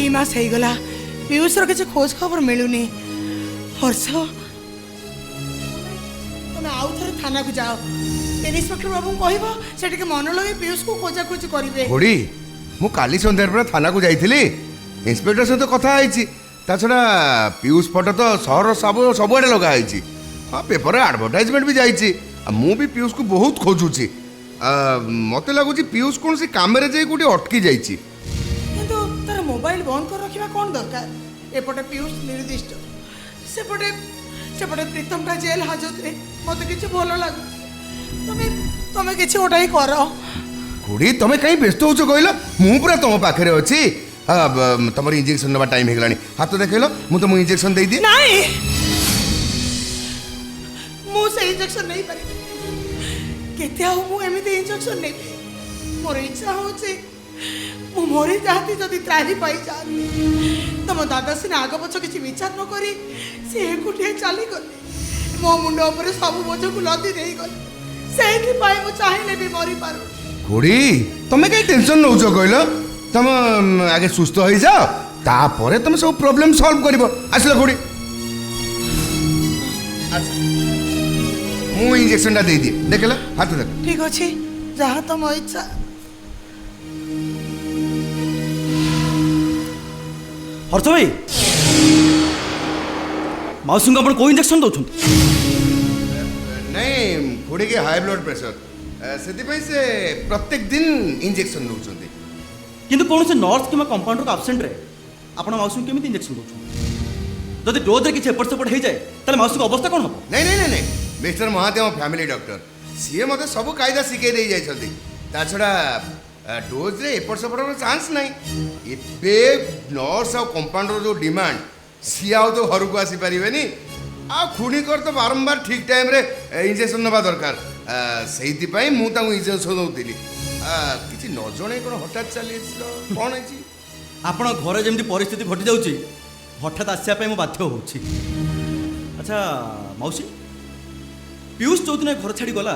Speaker 11: मास हो गला पीयूष किसी खोज खबर मिलूनी हर्ष तुम आउ थे थाना को जाओ इन्स्पेक्टर बाबू कह से मन लगे पीयूष को खोजा खोजी करेंगे
Speaker 7: घोड़ी मु काली संध्यार पर थाना को जाइथिली इंस्पेक्टर सहित कथा आइछि ता छडा पीयूष फोटो तो सहर सबुआडे लगा आइछि हाँ पेपर एडवर्टाइजमेंट भी जाइछि मु भी पीयूष को बहुत खोजुछि मते लगुछि पीयूष कौन सी काम रे जाई कोठी अटकी जाइछि
Speaker 11: किंतु तार मोबाइल बंद कर रखिबा कोन दरकार एपटे पीयूष निर्दिष्ट सेपटे सेपटे प्रीतमटा जेल हाजत रे मते किछि भलो लागु तमे किछि ओटाई करो
Speaker 7: घोड़ी तमे कहीं व्यस्त होछ कहलो मु पूरा तुम पाखरे अछि तमर इंजेक्शन नबा टाइम हेगलानी हाथ देखैलो मु तुम इंजेक्शन देई दी
Speaker 11: नहीं मु से इंजेक्शन नहीं पारि केते आउ मु एमिते इंजेक्शन नै मोर इच्छा होछि मु मोरी जाती जदि त्राही पाई जाती तम दादा सिने आग पछ किछि विचार न करी से एकुटिया चली गले मो मुंड ऊपर सब बोझ को लदी देई गले सेहि पाई मु चाहिले भी मरी पारू
Speaker 7: घोड़ी तमे कहीं टेंशन नौछ कहलो तुम आगे सुस्थ हो जाओ तापर तुम सब प्रॉब्लम सॉल्व करिवो आसलो घोड़ी मु इंजेक्शन दा दे दिए देखला हाथ देख
Speaker 11: ठीक अछि जहा तुम इच्छा
Speaker 10: हर्ष भाई मौसी को को इंजेक्शन दौरान
Speaker 7: नहीं घोड़ी के हाई ब्लड प्रेशर से प्रत्येक दिन इंजेक्शन नौचंती
Speaker 10: किंतु कौन से नर्स कि कंपाउंडर को आब्सेंट रे आपण मौसी को केमिति इंजेक्शन दौरान जदि डोज रे किछि एपट सेपट हो जाए ताले मौसी को अवस्था कोन हो
Speaker 7: नहीं नहीं नहीं नहीं mister Mahadev family doctor CA मते सब कायदा सिखे दे जाय छथि ତା ଛଡ଼ା ଡୋଜ୍ରେ ଏପଟ ସେପଟର ଚାନ୍ସ ନାହିଁ। ଏବେ ନର୍ସ ଆଉ କମ୍ପାଉଣ୍ଡର ଯେଉଁ ଡିମାଣ୍ଡ ସିଏ ଆଉ ତ ଘରକୁ ଆସିପାରିବେନି। ଆଉ ଖୁଣିକର ତ ବାରମ୍ବାର ଠିକ୍ ଟାଇମ୍ରେ ଇଞ୍ଜେକ୍ସନ୍ ନେବା ଦରକାର। ସେଇଥିପାଇଁ ମୁଁ ତାଙ୍କୁ ଇଞ୍ଜେକ୍ସନ୍ ଦେଉଥିଲି। କିଛି ନ ଜଣେଇ କ'ଣ ହଠାତ୍ ଚାଲି ଆସିଲ, କ'ଣ ହେଇଛି?
Speaker 15: ଆପଣ ଘରେ ଯେମିତି ପରିସ୍ଥିତି ଘଟି ଯାଉଛି ହଠାତ୍ ଆସିବା ପାଇଁ ମୁଁ ବାଧ୍ୟ ହେଉଛି। ଆଚ୍ଛା ମାଉସୀ, ପିୟୁଷ ଯେଉଁଦିନ ଘର ଛାଡ଼ି ଗଲା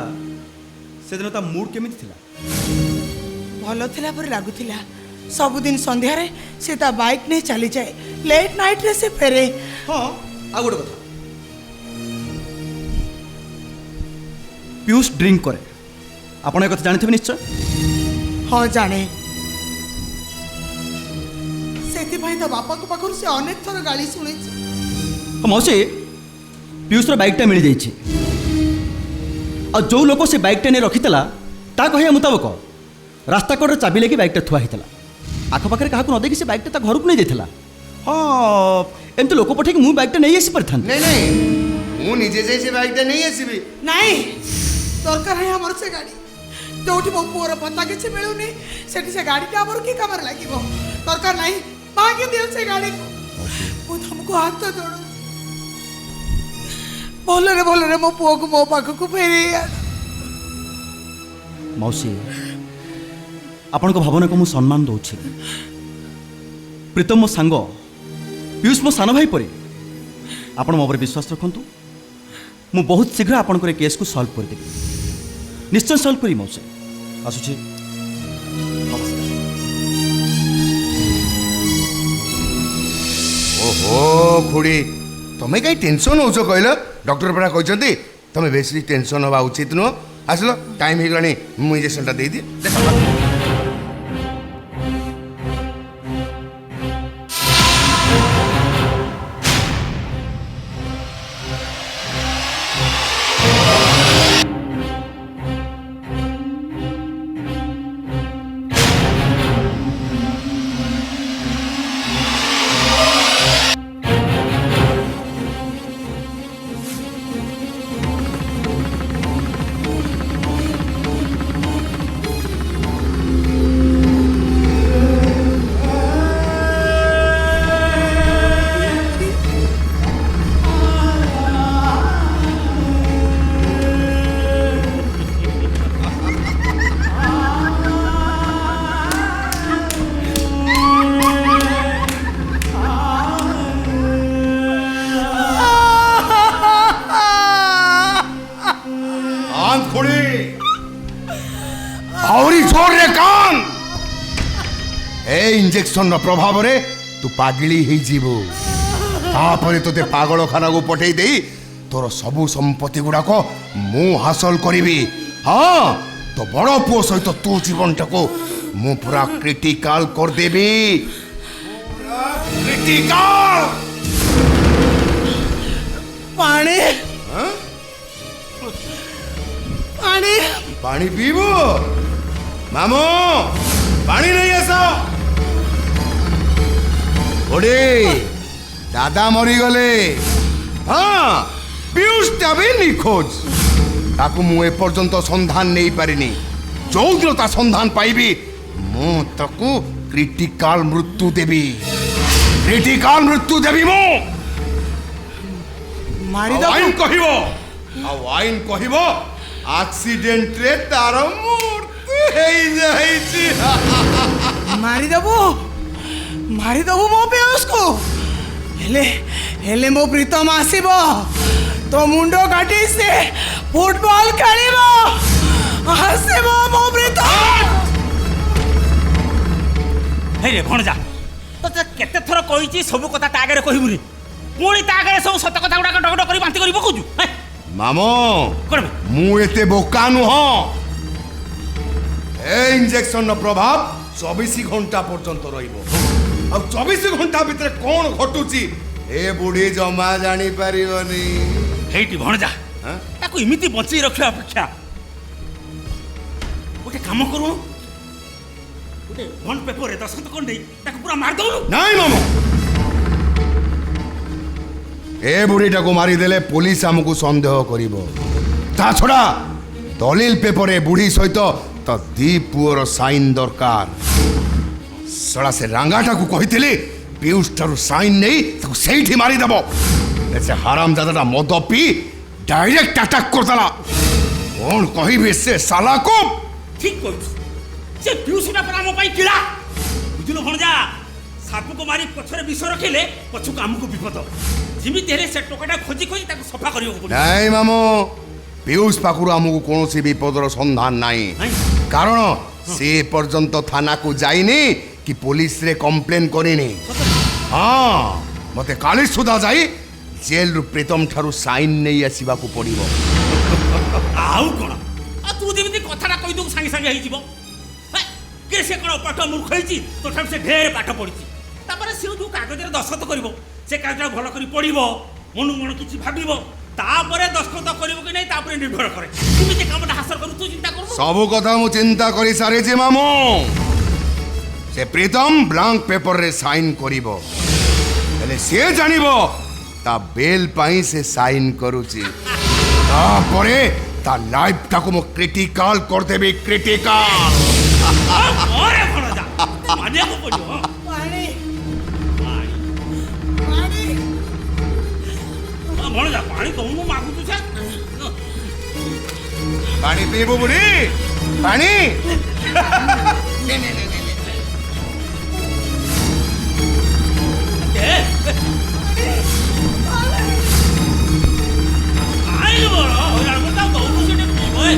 Speaker 15: ସେଦିନ ତା ମୁଡ୍ କେମିତି ଥିଲା?
Speaker 11: ଭଲ ଥିଲା ପରି ଲାଗୁଥିଲା। ସବୁଦିନ ସନ୍ଧ୍ୟାରେ ସେ ତା ବାଇକ୍ ନେଇ ଚାଲିଯାଏ, ଲେଟ୍ ନାଇଟ୍ରେ ସେ ଫେରେ।
Speaker 15: ହଁ, ଆଉ ଗୋଟେ କଥା, ପିୟୁଷ ଡ୍ରିଙ୍କ କରେ। ଆପଣ ଏ କଥା ଜାଣିଥିବେ ନିଶ୍ଚୟ।
Speaker 11: ହଁ ଜାଣେ, ସେଥିପାଇଁ ତ ବାପାଙ୍କ ପାଖରୁ ସେ ଅନେକ ଥର ଗାଳି ଶୁଣିଛି।
Speaker 15: ମାଉସୀ, ପିୟୁଷର ବାଇକ୍ଟା ମିଳିଯାଇଛି। ଆଉ ଯେଉଁ ଲୋକ ସେ ବାଇକ୍ଟା ନେଇ ରଖିଥିଲା ତା କହିବା ମୁତାବକ ରାସ୍ତା କଡ଼ରେ ଚାବି ଲାଗି ବାଇକ୍ଟା ଥୁଆ ହେଇଥିଲା। ଆଖପାଖରେ କାହାକୁ ନ ଦେଖି ସେ ବାଇକ୍ଟା ତା ଘରକୁ ନେଇଯାଇଥିଲା। ହଁ, ଏମିତି ଲୋକ ପଠେଇକି ମୁଁ ବାଇକ୍ଟା ନେଇ ଆସିପାରିଥାନ୍ତି।
Speaker 7: ନାଇଁ ନାଇଁ, ମୁଁ ନିଜେ ଯାଇ ସେ ବାଇକ୍ଟା ନେଇ ଆସିବି।
Speaker 11: ନାଇଁ, ଦରକାର ନାହିଁ ଆମର ସେ ଗାଡ଼ି। ଯୋଉଠି ମୋ ପୁଅର ପତା କିଛି ମିଳୁନି ସେଠି ସେ ଗାଡ଼ିଟା ଆମର କି କାମରେ ଲାଗିବ? ଦରକାର ନାହିଁ, ଭାଙ୍ଗି ଦିଅ ସେ ଗାଡ଼ିକୁ। ମୁଁ ତମକୁ ହାତ ଯୋଡ଼ୁଛି, ଭଲରେ ଭଲରେ ମୋ ପୁଅକୁ ମୋ ପାଖକୁ ଫେରେଇ ଆଣ।
Speaker 15: ମାଉସୀ, ଆପଣଙ୍କ ଭାବନାକୁ ମୁଁ ସମ୍ମାନ ଦେଉଛି। ପ୍ରୀତମ ମୋ ସାଙ୍ଗ, ପିୟୁଷ ମୋ ସାନ ଭାଇ ପରି। ଆପଣ ମୋ ଉପରେ ବିଶ୍ୱାସ ରଖନ୍ତୁ, ମୁଁ ବହୁତ ଶୀଘ୍ର ଆପଣଙ୍କର ଏ କେସ୍କୁ ସଲ୍ଭ କରିଦେବି। ନିଶ୍ଚୟ ସଲ୍ଭ କରିବି ମାଉସୀ। ଆସୁଛି, ନମସ୍କାର।
Speaker 7: ଓହୋ ଖୁଡ଼ି, ତମେ କାହିଁ ଟେନସନ୍ ହେଉଛ କହିଲ? ଡକ୍ଟର ପରା କହିଛନ୍ତି ତମେ ବେଶୀ ଟେନସନ୍ ହେବା ଉଚିତ ନୁହଁ। ଆସିଲ, ଟାଇମ୍ ହେଇଗଲାଣି, ମୁଁ ଇଞ୍ଜେକ୍ସନ୍ଟା ଦେଇଦିଏ। ଆହୁରି ଜୋରରେ କାନ। ଏ ଇଞ୍ଜେକ୍ସନର ପ୍ରଭାବରେ ତୁ ପାଗଳି ହେଇଯିବୁ। ତାପରେ ତୋତେ ପାଗଳଖାନାକୁ ପଠେଇ ଦେଇ ତୋର ସବୁ ସମ୍ପତ୍ତି ଗୁଡାକ ମୁଁ ହାସଲ କରିବି। ହଁ, ତୋ ବଡ଼ ପୁଅ ସହିତ ତୋ ଜୀବନଟାକୁ ମୁଁ ପୁରା କ୍ରିଟିକାଲ କରିଦେବି। କ୍ରିଟିକାଲ।
Speaker 11: ପାଣି ପାଣି
Speaker 7: ପାଣି ପିଇବୁ? ମାମୁ, ପାଣି ନେଇ ଆସ। ଓଡେ, ଦାଦା ମରିଗଲେ। ହଁ, ପିୟୁଷଟା ବି ନିଖୋଜ। ତାକୁ ମୁଁ ଏପର୍ଯ୍ୟନ୍ତ ସନ୍ଧାନ ନେଇପାରିନି। ଯୋଉଦିନ ତା ସନ୍ଧାନ ପାଇବି ମୁଁ ତାକୁ କ୍ରିଟିକାଲ ମୃତ୍ୟୁ ଦେବି। କ୍ରିଟିକାଲ ମୃତ୍ୟୁ ଦେବି ମୁଁ। ଆଇନ କହିବ, ଆଉ ଆଇନ କହିବ ଆକ୍ସିଡେଣ୍ଟରେ ତାର ମୃତ୍ୟୁ ହେଇଯାଇଛି।
Speaker 11: ମାରିଦେବୁ ମୋ ପିୟୁଷକୁ। ହେଲେ ମୋ ପ୍ରୀତମ ଆସିବ, ତୋ ମୁଣ୍ଡ କାଟି ସେ ଫୁଟବଲ ଖେଳିବ। ଆସିବ ମୋ ପ୍ରୀତମ।
Speaker 6: ହେଇରେ ଭଣଜା, ତୋତେ କେତେ ଥର କହିଛି ସବୁ କଥା ତା ଆଗରେ କହିବୁନି, ପୁଣି ତା ଆଗରେ ସବୁ ସତ କଥା ଗୁଡାକ ଡକ ଡକ କରି ବାନ୍ତି କରି ପକଉଛୁ।
Speaker 7: ମାମୁ, ମୁଁ ଏତେ ବୋକା ନୁହଁ। ଏ ଇଞ୍ଜେକ୍ସନର ପ୍ରଭାବ 24 ଘଣ୍ଟା ପର୍ଯ୍ୟନ୍ତ ରହିବ। ଆଉ 24 ଘଣ୍ଟା ଭିତରେ କ'ଣ ଘଟୁଛି ଏ ବୁଢ଼ୀ ଜମା ଜାଣିପାରିବନି।
Speaker 6: ହେଇଟି ଭଣଜା, ତାକୁ ଏମିତି ବଞ୍ଚେଇ ରଖିବା ଅପେକ୍ଷା ଗୋଟେ କାମ କରୁ, ଗୋଟେ ବଣ୍ଡ ପେପରରେ ଦସ୍ତଖତ କରିଦେଇ ତାକୁ ପୁରା ମାରିଦଉନୁ।
Speaker 7: ନାଇଁ ମାମୁ, ଏ ବୁଢ଼ୀଟାକୁ ମାରିଦେଲେ ପୋଲିସ ଆମକୁ ସନ୍ଦେହ କରିବ। ତା ଛଡ଼ା ଦଲିଲ ପେପରରେ ବୁଢ଼ୀ ସହିତ तो दी पुअर साइन दरकार सड़ा से रांगाटा को कहितले पीयूष ठारू साइन नहीं तो सेठी मारी दबो ऐसे हराम दादा मद पी डायरेक्ट अटैक करदला कौन कहिबे से साला को
Speaker 6: ठीक कहू से पीयूषटा पर हम पाई किला बुझलो भणजा सापू को मारी पछरे विष रखिले पछु काम को विपद जिमिति हेले से टोकाटा खोजी खोजी ताको सफा करियो पड़ो
Speaker 7: नहीं मामो पीयूष पाखुर आमको कौन विपदर संधान नहीं कारण से पर्यंत थाना को जाइनी कि पुलिस रे कंप्लेन करिनी हाँ मते काली सुधा जाई जेल रु प्रीतम ठारू साइन नहीं आसीबा को पड़िबो
Speaker 6: आउ कोन आ तू जेमिति कथाटा कहि दउ संगे संगे हेइ जिवो के से कोन पाठ मूर्ख हेछि तो ठाम से ढेर पाठ पढिछि तापर से जो कागज रे दस्तखत करिवो से कागज भलो करी पढिवो मनु मनु किछि भाबिवो तापरे दस्तखत करिवो कि नै तापरे निर्भर करे तुमिते कामटा हासिल करू तू चिंता करबो
Speaker 7: सब कथा मु चिंता करि सारे जे मामो से प्रीतम ब्लैंक पेपर रे साइन करिवो हेले से जानिबो ता बेल पाई से साइन करूची तापरे ता लाइफ टाको मु क्रिटिकल कर देबे क्रिटिकल
Speaker 6: ओरे भणजा माने को पडियो
Speaker 11: पानी
Speaker 6: भणजा पानी तो मु मागु तू से
Speaker 7: पानी पीबो बुढ़ी पानी ने ने ने
Speaker 6: आई बोलो यार बता दो मुझे ओए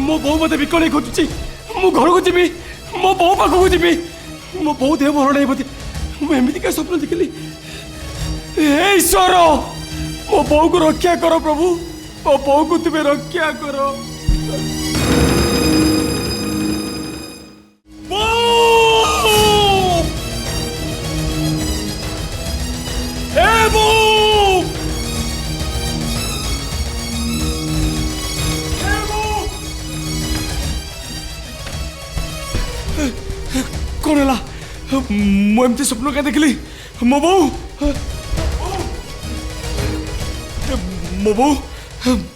Speaker 10: मो बो मते बिकले खोजुची मो घर को जीवी मो बो पाख को जीवी मो बो देह भर नहीं पति मु एमिति का स्वप्न देखली हे ईश्वर मो बो को रक्षा करो प्रभु मो बो को तुमे रक्षा करो कौन है मुझे स्वप्न क्या देखली मो बो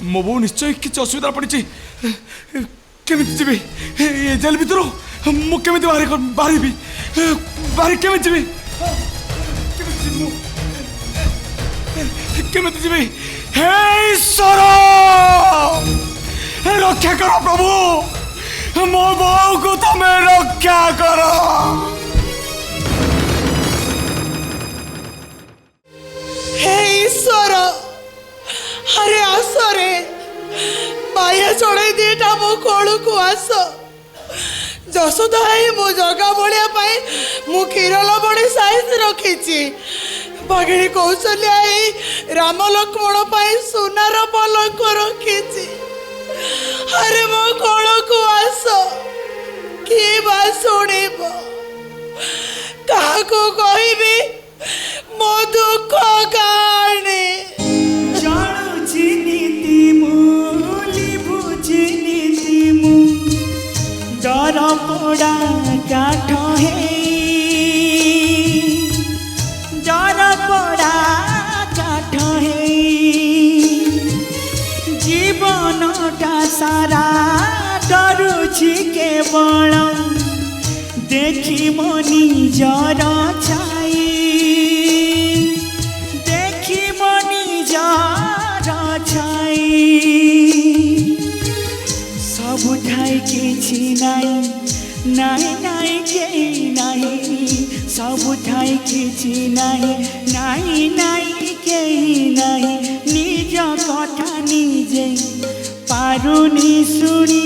Speaker 10: मो बो निश्चय किसी असुविधा पड़ी केमी जी ये जेल भर मुझे बाहर बाहर केमी जी केमी जी हे ईश्वर रक्षा करो प्रभु मो बो को तुम्हें रक्षा करो
Speaker 11: हे ईश्वर अरे आस रे माया चढ़ाई दिएटा मो कोल को आस जसोदा मो जगा बलिया पाई मु क्षीर लबणी साइज रखी भगिनी कौशल्या राम लक्ष्मण पाई सुनार पलंक रखी अरे मो कोल को आस किए बा शुणब क्या कहबी मो दुख कहानी
Speaker 3: जानुची नीति मूली बुझी नीति मु डर पोड़ा काठ है डर पोड़ा काठ है जीवनटा सारा डरुची केवल देखी मो निजर छाई देखी मो निजर छाई सबु ठाई किछि नाई नाई नाई केही नाई सबु ठाई किछि नाई नाई नाई केही नाई निज कथा निजे पारुनी शुणी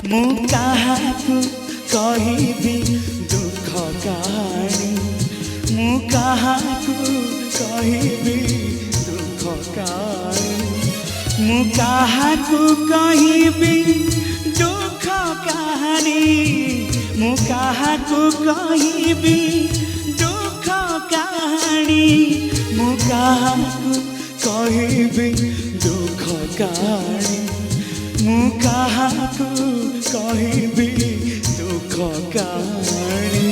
Speaker 3: मु काहाकु कहि ମୁଁ କାହାକୁ କହିବି ଦୁଃଖ କାହାଣୀ ମୁଁ କାହାକୁ କହିବି ଦୁଃଖ କାହାଣୀ ମୁଁ କାହାକୁ କହିବି ଦୁଃଖ କାହାଣୀ ମୁଁ କାହାକୁ କହିବି ଦୁଃଖ କାହାଣୀ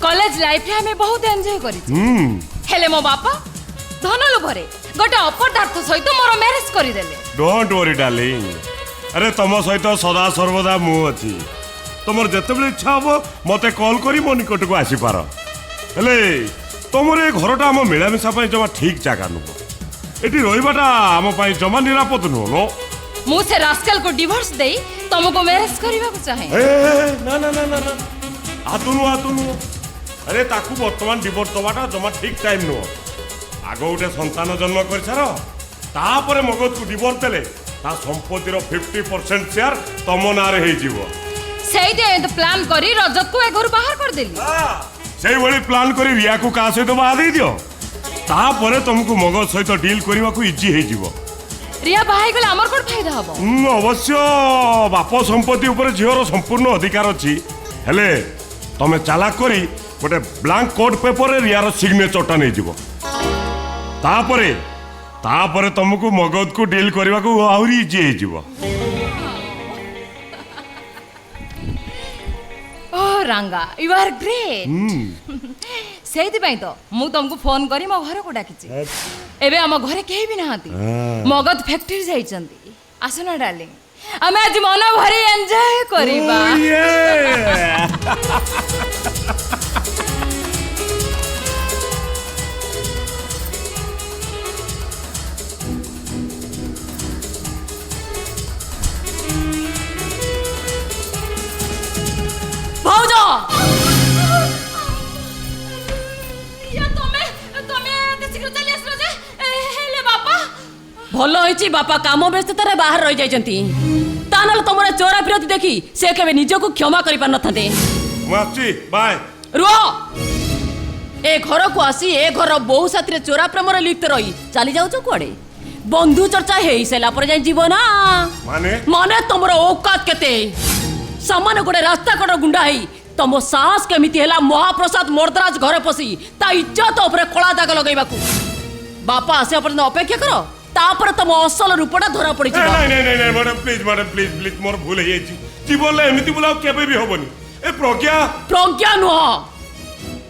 Speaker 12: कॉलेज लाइफ हमें बहुत एंजॉय करी हेले मो बापा धन लोभरे गोटे अपदार्थ सहित मोर मैरिज करदेले
Speaker 5: डोंट वरी डार्लिंग अरे तुम सहित सदा सर्वदा मु अच्छी तुम जिते इच्छा हम मत कॉल करी मो निकट को आसीपार हेले तुम ये घरटा आम मिलामिशा जमा ठीक जगह नुह ये रहीबाटा आम जमा निरापद नुह नो
Speaker 12: मु से रास्कल को डिवोर्स दे तुमको मैरिज करबा को चाहे
Speaker 5: ना ना ना ना ना आतुनु अरे ताकू वर्तमान डिवोर्स दवाटा जमा ठीक टाइम नुह आग गोटे संतान जन्म कर सार तापर मगज को डिवोर्स देले ता संपत्तिर 50% शेयर तम नारे हे जीवो
Speaker 12: सेई दे तो प्लान करी रजत को ए घर बाहर कर देली
Speaker 5: सेई बड़ी प्लान करी रिया को का सहित बाहा दे दियो तापर तुमको मगज सहित डील करबा को इजी हे जीवो
Speaker 12: रिया बाहाई गले हमर कोन फायदा हबो
Speaker 5: अवश्य बाप संपत्ति ऊपर झीवर संपूर्ण अधिकार अछि हेले तमे चालाक करी गोटे ब्लैंक कोड पेपर रे रियार सिग्नेचरटा नहीं जीवो तापरे तापरे तुमको मगध को डील करबा को आहुरी इजी हे जीवो
Speaker 12: ओ रंगा यू आर ग्रेट सेति पई तो मु तुमको फोन करी मो घर को डाकिची एबे हम घरे केही भी नहाती मगध फैक्ट्री जाइचंती आसना डार्लिंग हमें आज मन भरी एंजॉय करिबा
Speaker 2: भाउजो
Speaker 12: या तमे एते शीघ्र चली आसलो जे हेले बापा
Speaker 2: भल होइची बापा काम व्यस्ततारे बाहर रही जाइचंती तानल तमरे चोरा फिरती देखी से केबे निजको क्षमा करि पार नथाते
Speaker 5: माची बाय
Speaker 2: रुओ ए घर को आसी ए घर बहु साथी चोरा प्रेमर लिप्त रही चली जाउचो कोडे बंधु चर्चा हेई सेला पर जाई जीव ना माने तमरो औकात केते सामान्य गोटे रास्ता कड़ गुंडा है तुम साहस केमिति हैला महाप्रसाद मर्दराज घर पसी ता इज्जत ऊपर कला दाग लगेबा को बापा आसे पर्यंत अपेक्षा करो तापर तुम असल रूपटा धरा पड़ी छी
Speaker 5: नहीं नहीं नहीं मैडम प्लीज प्लीज मोर भूल हे छी जीवन ले एमिति बुलाओ केबे भी होबनी ए प्रज्ञा
Speaker 2: नुह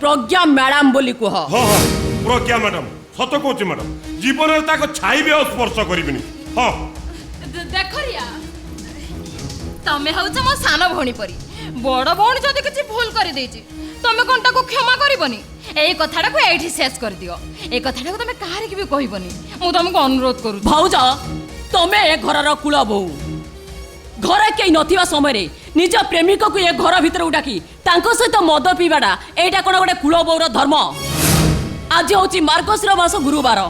Speaker 2: प्रज्ञा मैडम बोली कुह
Speaker 5: हां प्रज्ञा मैडम सत कहूची मैडम जीवन रे ताको छाई भी स्पर्श करिबिनी हां
Speaker 12: देखो रिया तमे हउछ मो सानो भौणी परी बड़ भौणी जदि किछि भूल करि देछि तमे कोनटा को क्षमा करिबनी एई कथाटा को एठी शेष कर दियो ए कथाटा को तमे काहारे कि भी कहिबनी मु तुमको अनुरोध करू
Speaker 2: भाउजा तमे ए घरर कुला बहु घरे केई नथिबा समय रे निज प्रेमिक को ए घर भीतर उडाकी तांको सहित मद पीबाडा एटा कोन गोटे कुला बहुर धर्म आज होची मार्गशीर मास गुरुवार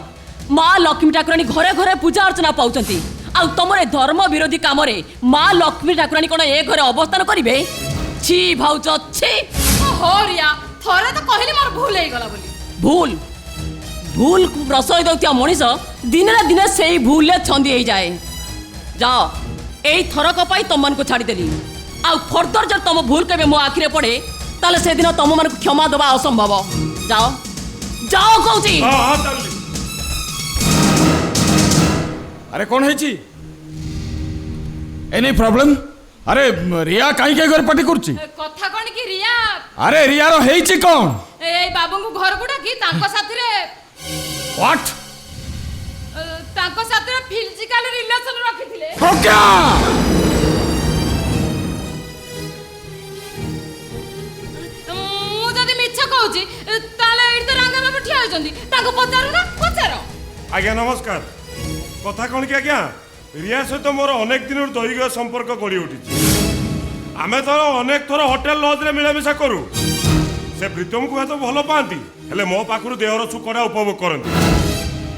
Speaker 2: मां लक्ष्मी ठाकुरानी घरे घरे पूजा अर्चना पाउचंती आ तमरे धर्म विरोधी काम रे मां लक्ष्मी ठाकुरानी कोन ए घरे अवस्थान करिवे छी भाउज छी
Speaker 12: हो रिया थरे तो कहली मोर भूल हे गला बोली
Speaker 2: भूल प्रसय दउतिया मनीष दिन ना दिन सेही भूल ले छंदी हे जाए जाओ एई थरक पाई तमन को छाड़ी देली आ फर्दर जब तुम भूल केबे मो आखिरे पड़े ताले से दिन तुम मन को क्षमा देबा असंभव जाओ जाओ कहूची
Speaker 1: अरे कौन है ची एनी प्रॉब्लम अरे रिया काई के घर पटी करची
Speaker 12: कथा कोन की रिया
Speaker 1: अरे रिया रो हेची कौन
Speaker 12: ए बाबू को घर को डाकी तांको साथी रे
Speaker 1: व्हाट
Speaker 12: तांको साथी रे फिजिकल रिलेशन रखिथिले
Speaker 1: हो क्या
Speaker 12: ତାକୁ ପଚାରୁ ନା ପଚାର।
Speaker 5: आज्ञा नमस्कार कथा कौन कि आज्ञा रिया सहित मोर अनेक दिन दैहिक संपर्क गढ़ी उठी आम तो अनेक थर होटेल लज रे मिलामिशा करूँ से प्रीतम को तो भल पाती हेले मो पाखु देहर सुखटा उपभोग करती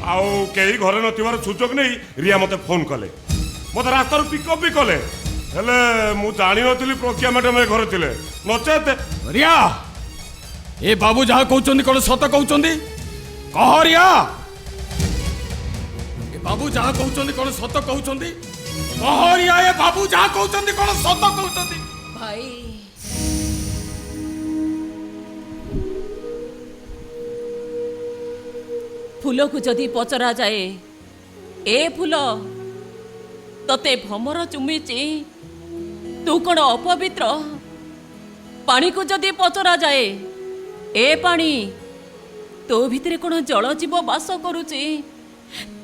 Speaker 5: आउ कई घरे नथिबार सुजोग नहीं रिया मते फोन कले मते रास्तार पिकअप भी कले हेले मु जानी नथिली प्रज्ञा मैडम ए घरे थिले नचेत
Speaker 1: रिया ए बाबू जहाँ कहते कौन सत कहते कह रिया ए बाबू जहाँ कहते कौन सत कहते कह रिया ए बाबू जहाँ कहते कौन सत कहते
Speaker 2: भाई फूल को जदि पचरा जाए ए फूल तते भमर चुमिची तू कौन अपवित्र पानी को जदि पचरा जाए ए पानी तो भितरे कौन जल जीव बास करुची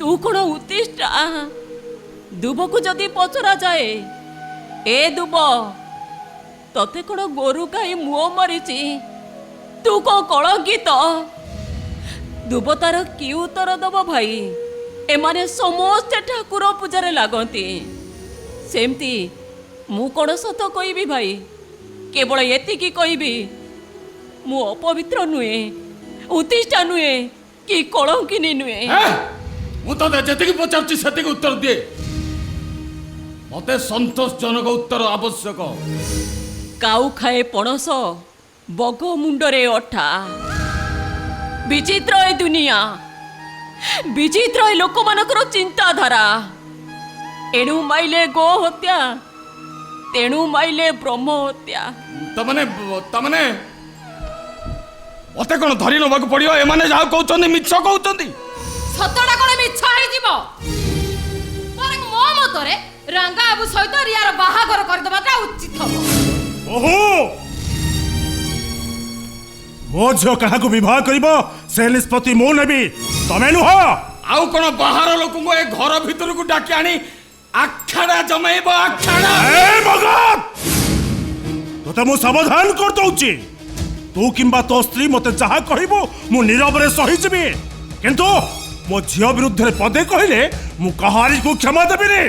Speaker 2: तू कौन उत्तिष्ठा दुब को जदि पचरा जाए ए दुब तते कौन गोरु गाई मुह मरीची तू कौन कलंकित दुब तार कि उत्तर दब भाई एमाने समस्ते ठाकुर पूजारे लागती सेमती मु कौन सत कहबी भाई केवल एतिकी कहबी मु अपवित्र नुहे उत्तिष्ठा नुहे कि कलंकिनी नुहे
Speaker 1: मु तो जति पचार से उत्तर दिए मते संतोषजनक उत्तर आवश्यक
Speaker 2: काऊ खाए पणस बग मुंडरे अठा विचित्र ए दुनिया विचित्र ए लोक मानकर चिंताधारा एणु माइले गो हत्या तेणु माइले ब्रह्म हत्या
Speaker 1: तमने मते कौन धरी नबाक पड़ियो एमाने जहाँ कहते मिछ कहते
Speaker 12: ସତଟା କଣ ମିଛ ହେଇଯିବ ପରେ ମୋ ମତରେ ରଙ୍ଗା ବାବୁ ସହିତ ରିୟାର ବାହାଘର କରିଦେବାଟା ଉଚିତ ହବ।
Speaker 8: ଓହୋ ମୋ ଝିଅ କାହାକୁ ବିବାହ କରିବ ସେ ନିଷ୍ପତ୍ତି ମୁଁ ନେବି ତମେ ନୁହଁ।
Speaker 1: ଆଉ କଣ ବାହାର ଲୋକଙ୍କୁ ଏ ଘର ଭିତରକୁ ଡାକି ଆଣି ଆଖାଡା ଜମାଇବ ଆଖାଡା
Speaker 8: ଏ ମଗତ ତତେ ମୁଁ ସାବଧାନ କରିଦଉଛି ତୁ କିମ୍ବା ତୋ ସ୍ତ୍ରୀ ମତେ ଯାହା କହିବୁ ମୁଁ নীরବରେ ସହିଯିବି କିନ୍ତୁ ମୋ ଝିଅ ବିରୁଦ୍ଧରେ ପଦେ କହିଲେ ମୁଁ କାହାରିକୁ କ୍ଷମା ଦେବିନି।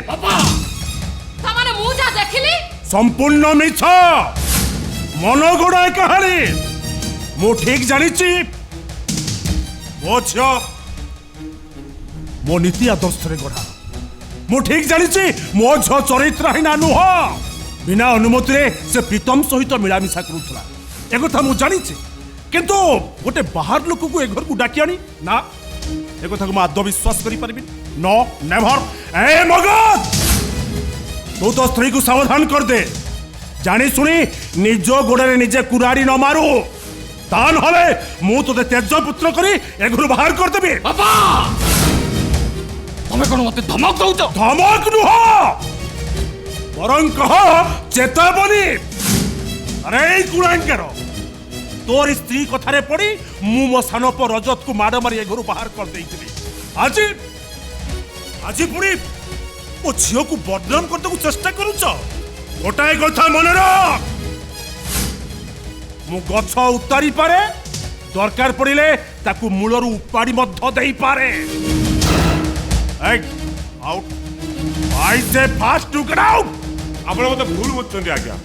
Speaker 12: ତାମାନେ ମୁଁ ଯା ଦେଖିଲି
Speaker 8: ସମ୍ପୂର୍ଣ୍ଣ ମିଛ ମନଗଢ଼ା କାହାଣୀ ମୁଁ ଠିକ ଜାଣିଛି ମୋ ଝିଅ ମୋ ନୀତି ଆଦର୍ଶରେ ଗଢ଼ା ମୁଁ ଠିକ ଜାଣିଛି ମୋ ଝିଅ ଚରିତ୍ରହୀନା ନୁହଁ ବିନା ଅନୁମତିରେ ସେ ପ୍ରୀତମ ସହିତ ମିଳାମିଶା କରୁଥିଲା ଏକଥା ମୁଁ ଜାଣିଛି କିନ୍ତୁ ଗୋଟେ ବାହାର ଲୋକକୁ ଏ ଘରକୁ ଡାକି ଆଣି ନା ଏ କଥାକୁ ମୁଁ ଆଦୌ ବିଶ୍ୱାସ କରିପାରିବିନି नो नेवर ए मगध तू तो स्त्री को सावधान कर दे जानी सुनी निज गोड़े निजे कुराड़ी न मारू ता नहले मु तो तेज पुत्र करी ए घर बाहर कर देबी।
Speaker 1: बाबा तमे कोन मते धमक दउछ?
Speaker 8: धमक नुह बरं कह चेतावनी। अरे कुरांकर तोर स्त्री कथारे पड़ी मु मो सान पर रजत को माड़ मारी ए घर बाहर कर देइथिबी आज आज पुणी मो झील को बदनाम करते चेष्टा करुच गोटाए कथा मन रख मु गछ उतारी पारे दरकार पड़िले ताकू मूलरू उपाड़ी मध्य देई पारे। आउट आई से फास्ट टू गेट आउट।
Speaker 5: आपण मते भूल बुझछन्ती आज्ञा।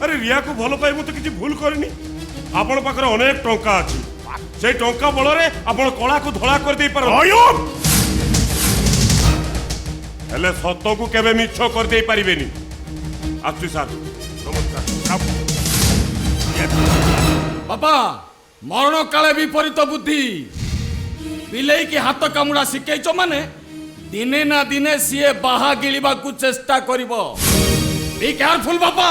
Speaker 5: अरे रिया को भलो पाई मु तो किछि भूल करनी आपण पाखरे अनेक टंका अछि से टंका बलरे आपण कला को धळा कर देई पारो हेले सत को केबे मिछ कर देई परिबेनी। आसु सर नमस्कार।
Speaker 1: बाबा मरण काले विपरीत बुद्धि बिलेई की हाथ कामुड़ा शिखैछ माने दिने ना दिने सीए बाहा गिलिबा को चेष्टा करिवो। बी केयरफुल बाबा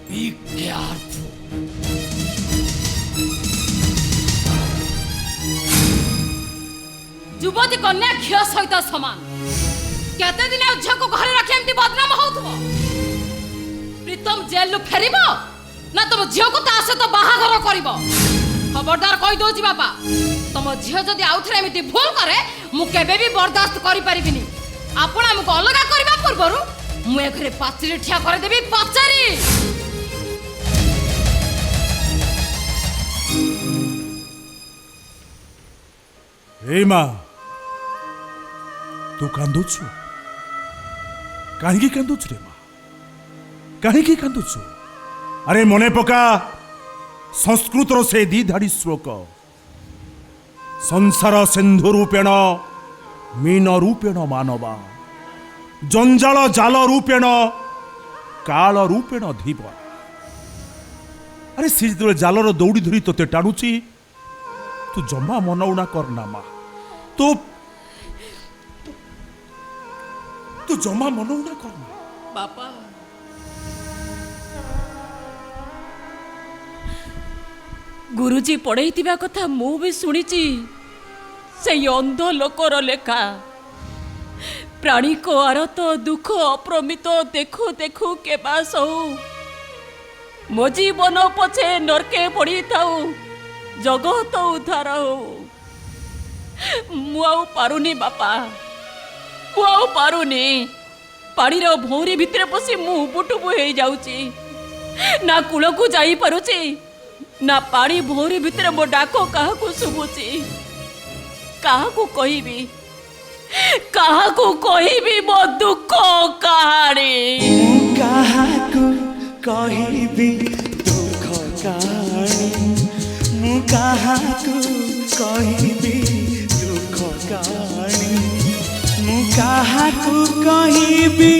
Speaker 1: बी केयरफुल।
Speaker 12: युवती कन्या घियो सहित समान केते दिन झियो को घरे रखे एमती बदनाम होउथबो। प्रीतम जेल लु फेरिबो ना तुम झियो को ता सहित बाहाघर करिवो। खबरदार कहि दोजी बाबा तुम झियो जदी आउथरे एमती भूल करे मु केबे भी बर्दाश्त करि परिबिनी। आपण हमको अलगा करबा पूर्वरु मु ए घरे पाचरी ठिया करे देबी पाचरी।
Speaker 8: ए माँ तू कांदुचु कहीं कांदुचु रे माँ कहीं कांदुचु अरे मने पका संस्कृत से दी धाड़ी श्लोक संसार सिंधु रूपेण मीन रूपेण मानवा जंजाल जाल रूपेण काल रूपेण धीब अरे सी जो जालर दौड़ी धरी तोते टाणुची तू जमा मनउना करना मा तू तू जमा मनउना करना
Speaker 2: बापा गुरुजी पढ़ेइथिबा कथा मु भी सुनिची से अंध लोकर लेखा प्राणी को आरत दुख अप्रमित देखु देखु के बास हो मो जीवन पछे नरके पड़ी थाऊ जगत उद्धार हो मु आउ पारुनी बापा मु आउ पारुनी पानी रो भौरी भितरे पसी मु बुटुबु हे जाउची ना कूल को जाई पारुची ना पानी भौरी भितरे मो डाको काहाकू सुबुची काहाकू कहिबी मो दुख कहानी
Speaker 3: काहाकू कहिबी दुख कहानी मु काहाकू कहिबी दुख कहानी मु काहाकू कहिबी